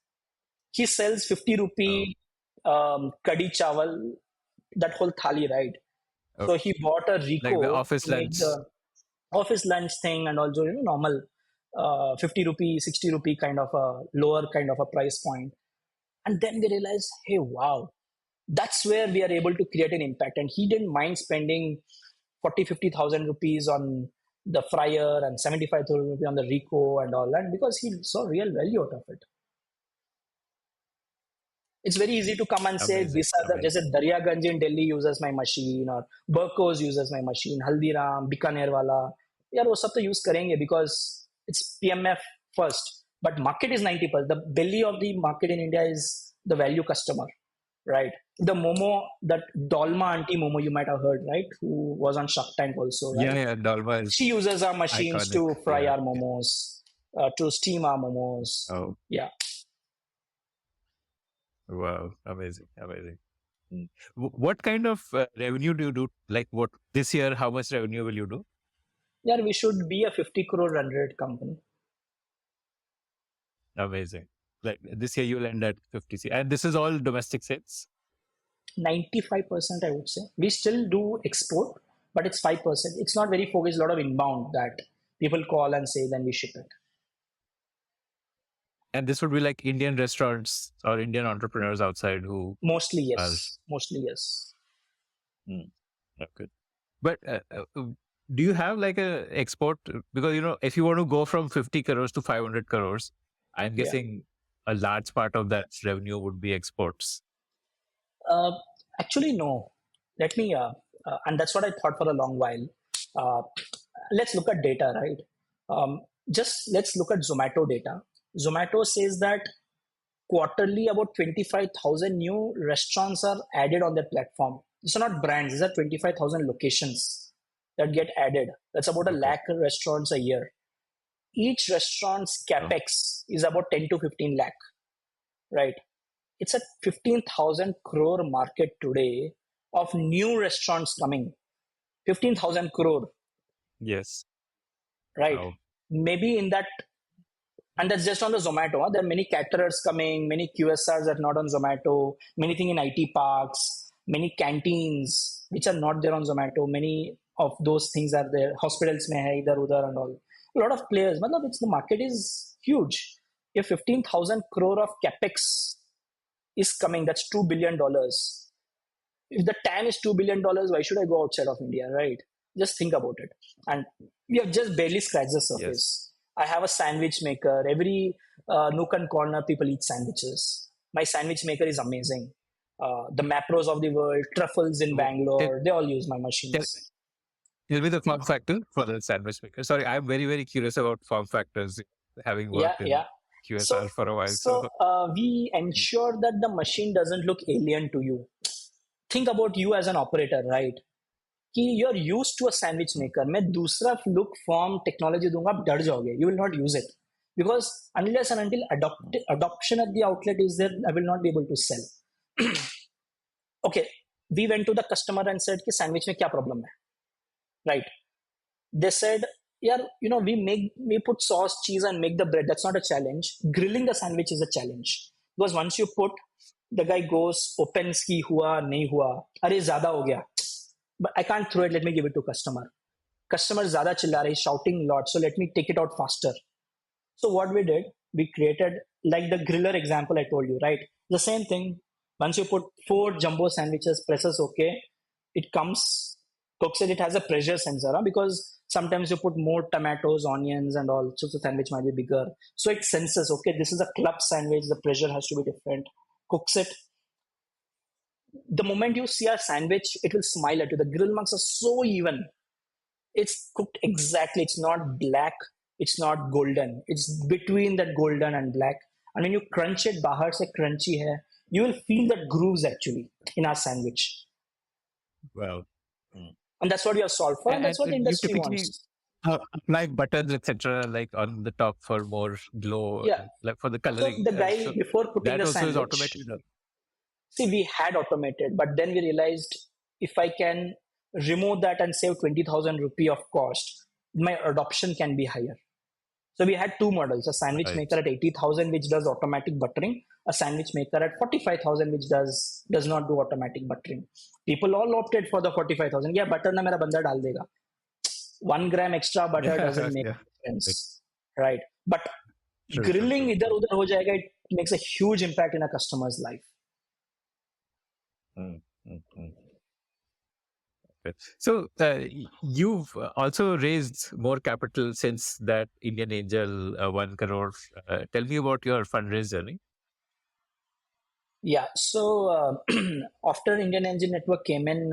A: He sells 50 rupee kadi chawal, that whole thali, right?
B: Oh.
A: So he bought a Rico,
B: like the office
A: to make
B: lunch.
A: the office lunch thing, and also, you know, normal 50 rupee, 60 rupee kind of a lower kind of a price point. And then we realized, hey, wow, that's where we are able to create an impact. And he didn't mind spending 40,000-50,000 rupees on the fryer and 75,000 rupees on the Rico and all that, because he saw real value out of it. It's very easy to come and say,
B: Amazing,
A: these are the,
B: amazing.
A: जैसे Daryaganj in Delhi uses my machine, or Burkos uses my machine, Haldiram, Bikaner wala, यार वो सब तो use करेंगे because it's PMF first. But market is 90%. The belly of the market in India is the value customer, right? The Momo, that Dolma auntie Momo, you might have heard, right? Who was on Shark Tank also, right?
B: Yeah, Dalma is
A: She uses our machines
B: iconic.
A: to fry
B: Yeah,
A: our momos, to steam our momos.
B: Oh,
A: Yeah.
B: wow, amazing. What kind of revenue do you do? Like, what this year? How much revenue will you do?
A: Yeah, we should be a 50 crore run rate company.
B: Amazing. Like this year, you'll end at 50. And this is all domestic sales.
A: 95%, I would say. We still do export, but it's 5%. It's not very focused. A lot of inbound that people call and say, then we ship it.
B: And this would be like Indian restaurants or Indian entrepreneurs outside who
A: Mostly yes. Mostly yes.
B: Okay. But do you have like a export? Because, you know, if you want to go from 50 crores to 500 crores, I'm guessing a large part of that revenue would be exports.
A: Actually, no. Let me, and that's what I thought for a long while. Let's look at data, right? Just let's look at Zomato data. Zomato says that quarterly about 25,000 new restaurants are added on their platform. These are not brands, these are 25,000 locations that get added. That's about 1 lakh restaurants a year. Each restaurant's capex is about 10 to 15 lakh, right? It's a 15,000 crore market today of new restaurants coming. 15,000 crore.
B: Yes.
A: Right. Wow. Maybe in that, and that's just on the Zomato. Huh? There are many caterers coming, many QSRs that are not on Zomato, many things in IT parks, many canteens which are not there on Zomato. Many of those things are there. Hospitals mein hai, idhar udhar and all. A lot of players. It's, the market is huge. If 15,000 crore of capex is coming, that's $2 billion. If the TAM is $2 billion, why should I go outside of India, right? Just think about it. And we have just barely scratched the surface. Yes. I have a sandwich maker. Every nook and corner, people eat sandwiches. My sandwich maker is amazing. The Mapros of the world, Truffles in Bangalore, they all use my machines.
B: Tell me the form factor for the sandwich maker. Sorry, I'm very, very curious about form factors, having worked in QSR for a while.
A: So we ensure that the machine doesn't look alien to you. Think about you as an operator, right? कि you're used to a sandwich maker. मैं दूसरा look, form, technology दूंगा, आप डर जाओगे. You will not use it. Because unless and until adoption at the outlet is there, I will not be able to sell. Okay, we went to the customer and said कि sandwich में क्या problem है? Right. They said, yeah, you know, we put sauce, cheese and make the bread. That's not a challenge. Grilling the sandwich is a challenge. Because once you put, the guy goes, opens ki hua, nahi hua, अरे ज़्यादा हो गया. but I can't throw it. Let me give it to customer. Customer ज़्यादा चिल्ला रही, shouting lot. So let me take it out faster. So what we did, we created like the griller example I told you, right? The same thing. Once you put 4 jumbo sandwiches, presses OK, it comes, cooks it. It has a pressure sensor because sometimes you put more tomatoes, onions, and all, so the sandwich might be bigger. So it senses, okay, this is a club sandwich. The pressure has to be different. Cooks it. The moment you see a sandwich, it will smile at you. The grill marks are so even. It's cooked exactly. It's not black. It's not golden. It's between that golden and black. And when you crunch it, bahar se crunchy hai, you will feel that grooves actually in our sandwich.
B: Wow. Mm.
A: And that's what we have solved for, and that's what the
B: You
A: industry
B: typically
A: wants.
B: apply buttons, etc., like on the top for more glow,
A: Yeah.
B: like for the
A: So
B: coloring.
A: the guy
B: So
A: before putting
B: that
A: the
B: also is
A: sandwich,
B: automated.
A: see, we had automated, but then we realized if I can remove that and save 20,000 rupee of cost, my adoption can be higher. So we had two models: a sandwich maker
B: Right.
A: at 80,000, which does automatic buttering; a sandwich maker at 45,000, which does not do automatic buttering. People all opted for the 45,000. Yeah, butter na mera banda dal dega. 1 gram extra butter
B: Yeah.
A: doesn't make
B: Yeah.
A: a difference, right? But
B: True. True.
A: grilling
B: True.
A: idhar udhar ho jayega, it makes a huge impact in a customer's life.
B: Mm, mm, mm. Okay. So you've also raised more capital since that Indian Angel 1 crore. Tell me about your fundraise journey.
A: Yeah. So after Indian Engine Network came in,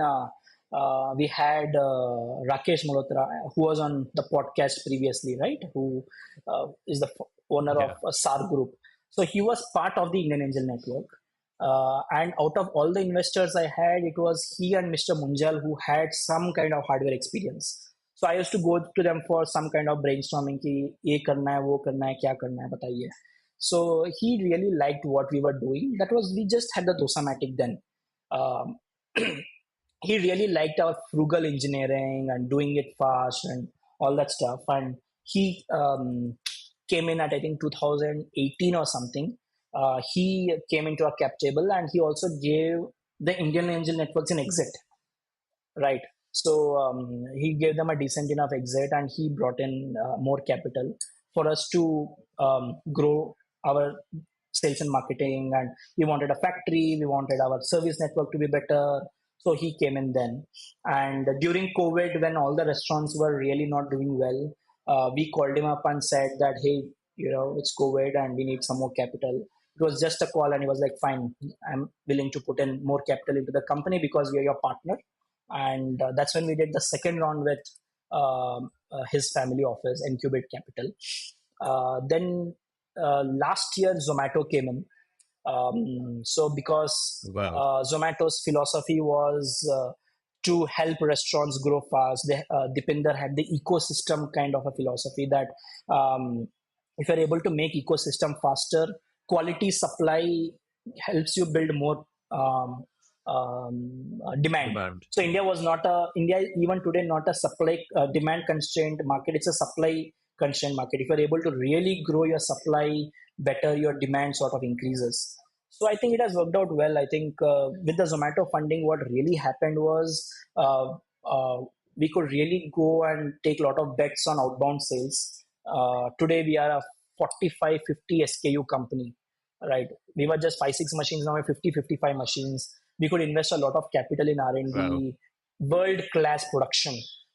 A: we had Rakesh Malhotra, who was on the podcast previously, right? Who is the owner of
B: Yeah.
A: SAR Group. So he was part of the Indian Angel Network. And out of all the investors I had, it was he and Mr. Munjal who had some kind of hardware experience. So I used to go to them for some kind of brainstorming कि ये करना है, वो करना है, क्या करना है, बताइए. So he really liked what we were doing. That was, we just had the Dosamatic then. Um, he really liked our frugal engineering and doing it fast and all that stuff. And he came in at I think 2018 or something. He came into our cap table and he also gave the Indian Angel Networks an exit, right? So he gave them a decent enough exit and he brought in more capital for us to grow our sales and marketing. And we wanted a factory, we wanted our service network to be better. So he came in then. And during COVID, when all the restaurants were really not doing well, we called him up and said that, hey, it's COVID and we need some more capital. It was just a call and he was like, fine, I'm willing to put in more capital into the company because we are your partner. And that's when we did the second round with his family office, Incubate Capital. Then last year, Zomato came in. So because
B: Wow.
A: Zomato's philosophy was to help restaurants grow fast, Dipinder had the ecosystem kind of a philosophy that if you're able to make ecosystem faster, quality supply helps you build more demand.
B: Demand.
A: So India even today not a supply demand constrained market. It's a supply constrained market. If you're able to really grow your supply better, your demand sort of increases. So I think it has worked out well. I think with the Zomato funding, what really happened was uh, we could really go and take a lot of bets on outbound sales. Today we are a 45, 50 SKU company, right? We were just 5, 6 machines. Now we're 50, 55 machines. We could invest a lot of capital in
B: Wow.
A: R&D, world class production.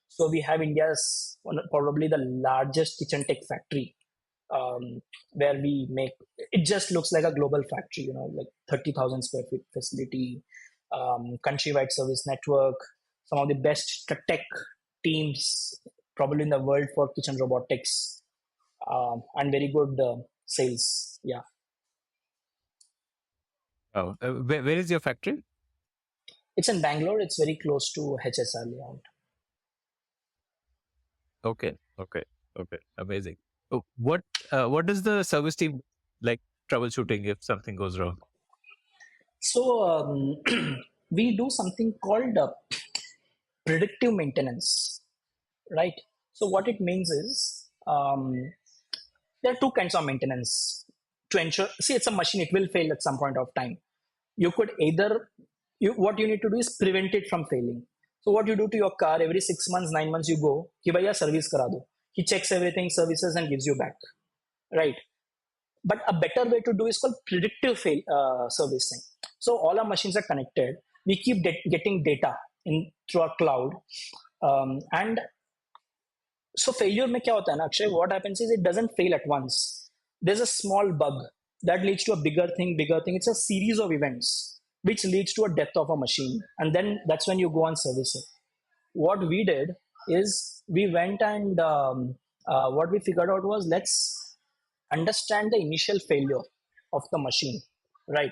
A: So we have India's probably the largest kitchen tech factory, where we make it just looks like a global factory, like 30,000 square feet facility, countrywide service network, some of the best tech teams probably in the world for kitchen robotics, and very good sales. Yeah,
B: Wow. Where is your factory?
A: it's in Bangalore. It's very close to HSR layout.
B: Okay. Okay. Okay. Amazing. Oh, what does the service team like troubleshooting if something goes wrong?
A: So we do something called predictive maintenance, right? So what it means is there are two kinds of maintenance to ensure. See, it's a machine; it will fail at some point of time. You could either what you need to do is prevent it from failing. So what you do to your car every 6 months, 9 months, you go, कि भैया service करा दो. He checks everything, services, and gives you back. Right. But a better way to do is called predictive servicing. So all our machines are connected. We keep getting data in through our cloud, and so failure में क्या होता है ना Akshay? What happens is it doesn't fail at once. There's a small bug that leads to a bigger thing, bigger thing. It's a series of events which leads to a death of a machine, and then that's when you go and service it. What we did is we went and what we figured out was, let's understand the initial failure of the machine, right?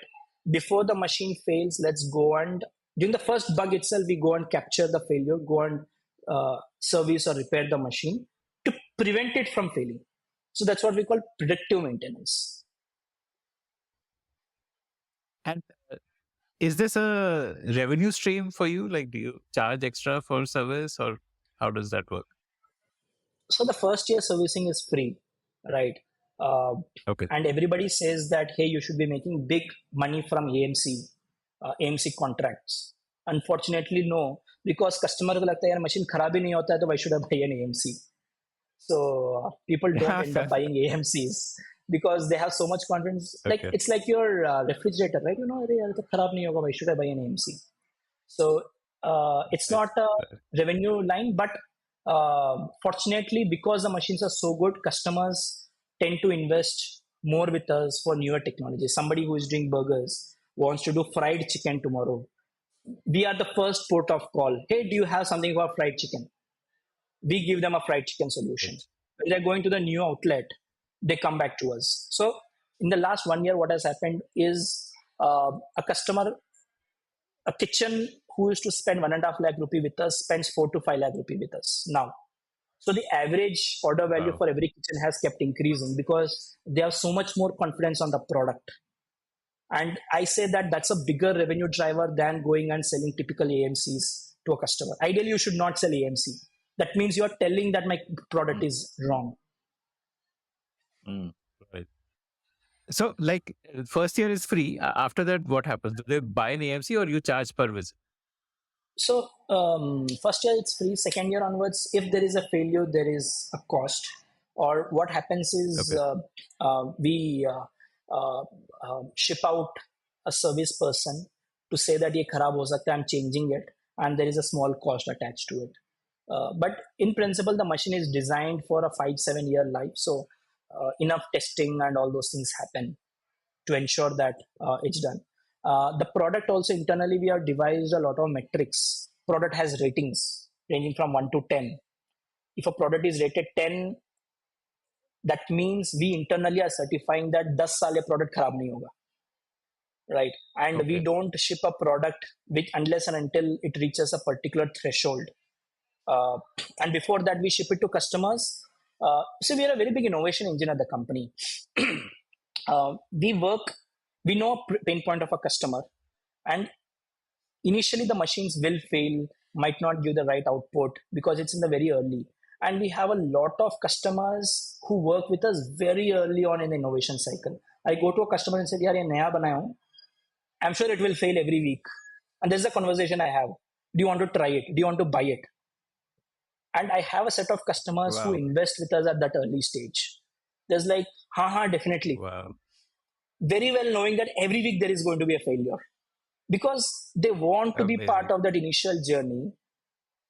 A: Before the machine fails, let's go and during the first bug itself, we go and capture the failure, go and service or repair the machine to prevent it from failing. So that's what we call predictive maintenance.
B: And is this a revenue stream for you? Like, do you charge extra for service, or how does that work?
A: So the first year servicing is free, right?
B: Okay.
A: And everybody says that, hey, you should be making big money from AMC contracts. Unfortunately, no, because customer को लगता है यार machine खराब ही नहीं होता है, तो why should I buy an AMC? So people don't end up buying AMCs because they have so much confidence. Like
B: Okay.
A: it's like your refrigerator, right? You know, अरे यार तो खराब नहीं होगा, why should I buy an AMC? So it's not a revenue line, but fortunately, because the machines are so good, customers tend to invest more with us for newer technology. Somebody who is doing burgers wants to do fried chicken tomorrow. We are the first port of call. Hey, do you have something for fried chicken? We give them a fried chicken solution. When they're going to the new outlet, they come back to us. So in the last 1 year, what has happened is a customer, a kitchen who used to spend 1.5 lakh rupee with us spends 4 to 5 lakh rupee with us now. So the average order value
B: Wow.
A: for every kitchen has kept increasing because they have so much more confidence on the product. And I say that that's a bigger revenue driver than going and selling typical AMCs to a customer. Ideally, you should not sell AMC. That means you're telling that my product is wrong.
B: Right. So, like, first year is free. After that, what happens? Do they buy an AMC, or you charge per visit?
A: So first year it's free. Second year onwards, if there is a failure, there is a cost. Or what happens is
B: Okay.
A: we ship out a service person to say that ye kharab ho sakta, I'm changing it, and there is a small cost attached to it. But in principle, the machine is designed for a 5-7 year life, so enough testing and all those things happen to ensure that it's done. The product also internally, we have devised a lot of metrics. Product has ratings ranging from 1 to 10. If a product is rated 10, that means we internally are certifying that 10 साल ये product खराब नहीं होगा, right? And we
B: Okay.
A: don't ship a product which unless and until it reaches a particular threshold. And before that, we ship it to customers. So we are a very big innovation engine at the company. We know a pain point of a customer, and initially the machines will fail, might not give the right output because it's in the very early. And we have a lot of customers who work with us very early on in the innovation cycle. I go to a customer and say, yaar, ye naya banaya hu. I'm sure it will fail every week. And there's a conversation I have. Do you want to try it? Do you want to buy it? And I have a set of customers who
B: Wow.
A: invest with us at that early stage. There's like, definitely.
B: Wow.
A: Very well knowing that every week there is going to be a failure because they want to be part
B: Amazing.
A: of that initial journey.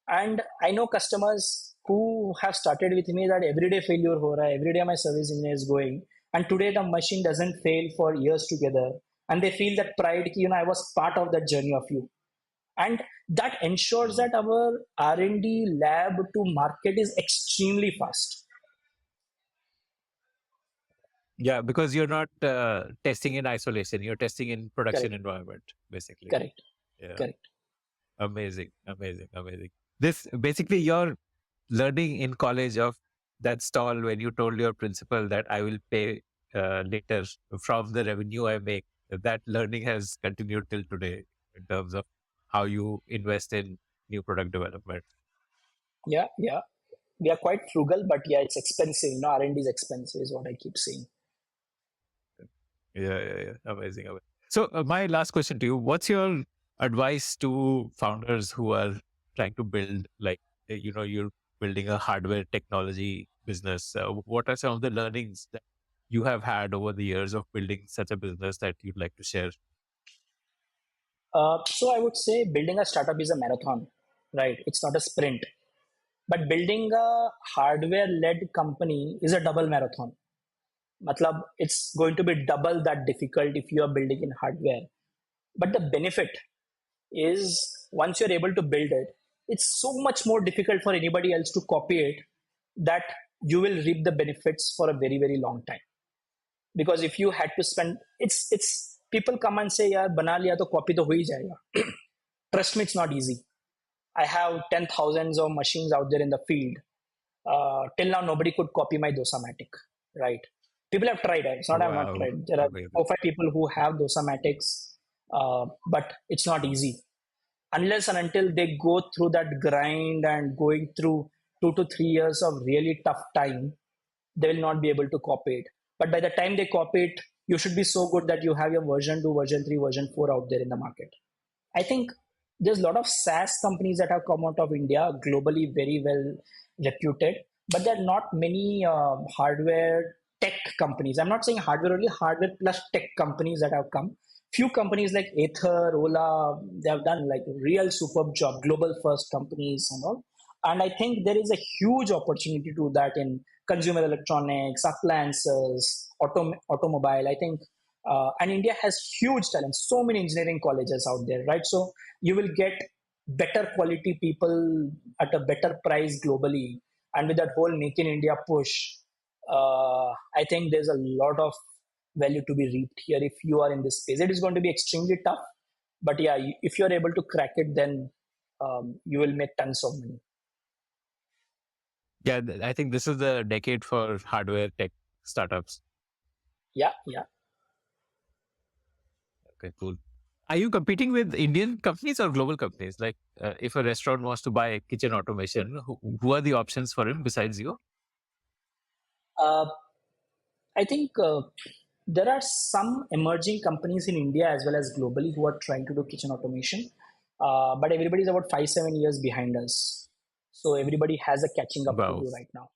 A: And I know customers who have started with me that everyday failure ho raha hai, every day my service engineer is going, and today the machine doesn't fail for years together, and they feel that pride ki, I was part of that journey of you. And that ensures that our R&D lab to market is extremely fast.
B: Yeah, because you're not testing in isolation. You're testing in production
A: Correct.
B: environment, basically.
A: Correct.
B: Yeah.
A: Correct.
B: Amazing. Amazing. Amazing. This basically you're learning in college of that stall when you told your principal that I will pay later from the revenue I make. That learning has continued till today in terms of how you invest in new product development.
A: Yeah. Yeah. We are quite frugal, but yeah, it's expensive. R&D is expensive, is what I keep saying.
B: Yeah. Amazing. So my last question to you, what's your advice to founders who are trying to build, like, you're building a hardware technology business. What are some of the learnings that you have had over the years of building such a business that you'd like to share?
A: So I would say building a startup is a marathon, right? It's not a sprint. But building a hardware-led company is a double marathon. Matlab, it's going to be double that difficult if you are building in hardware. But the benefit is once you're able to build it, it's so much more difficult for anybody else to copy it that you will reap the benefits for a very, very long time. Because if you had to spend, it's people come and say, "यार बना लिया तो copy तो हो ही जाएगा." Trust me, it's not easy. I have 10,000s of machines out there in the field. Till now, nobody could copy my Dosamatic, right? People have tried. It's not I've not
B: Wow.
A: tried. There are
B: Amazing.
A: 4 5 people who have Dosamatics, but it's not easy. Unless and until they go through that grind and going through 2 to 3 years of really tough time, they will not be able to copy it. But by the time they copy it, you should be so good that you have your version 2, version 3, version 4 out there in the market. I think there's a lot of SaaS companies that have come out of India, globally very well reputed, but there are not many hardware tech companies. I'm not saying hardware only, hardware plus tech companies that have come. Few companies like Aether, Ola, they have done like real superb job, global first companies and all. And I think there is a huge opportunity to that in consumer electronics, appliances, automobile. I think and India has huge talent, so many engineering colleges out there, right? So you will get better quality people at a better price globally. And with that whole Make in India push, I think there's a lot of value to be reaped here if you are in this space. It is going to be extremely tough, but yeah, if you're able to crack it, then you will make tons of money.
B: Yeah, I think this is the decade for hardware tech startups.
A: Yeah, yeah.
B: Okay, cool. Are you competing with Indian companies or global companies? Like, if a restaurant wants to buy kitchen automation, who are the options for him besides you?
A: Uh, I think there are some emerging companies in India as well as globally who are trying to do kitchen automation, but everybody is about 5 7 years behind us. So everybody has a catching up to
B: Wow.
A: do right now.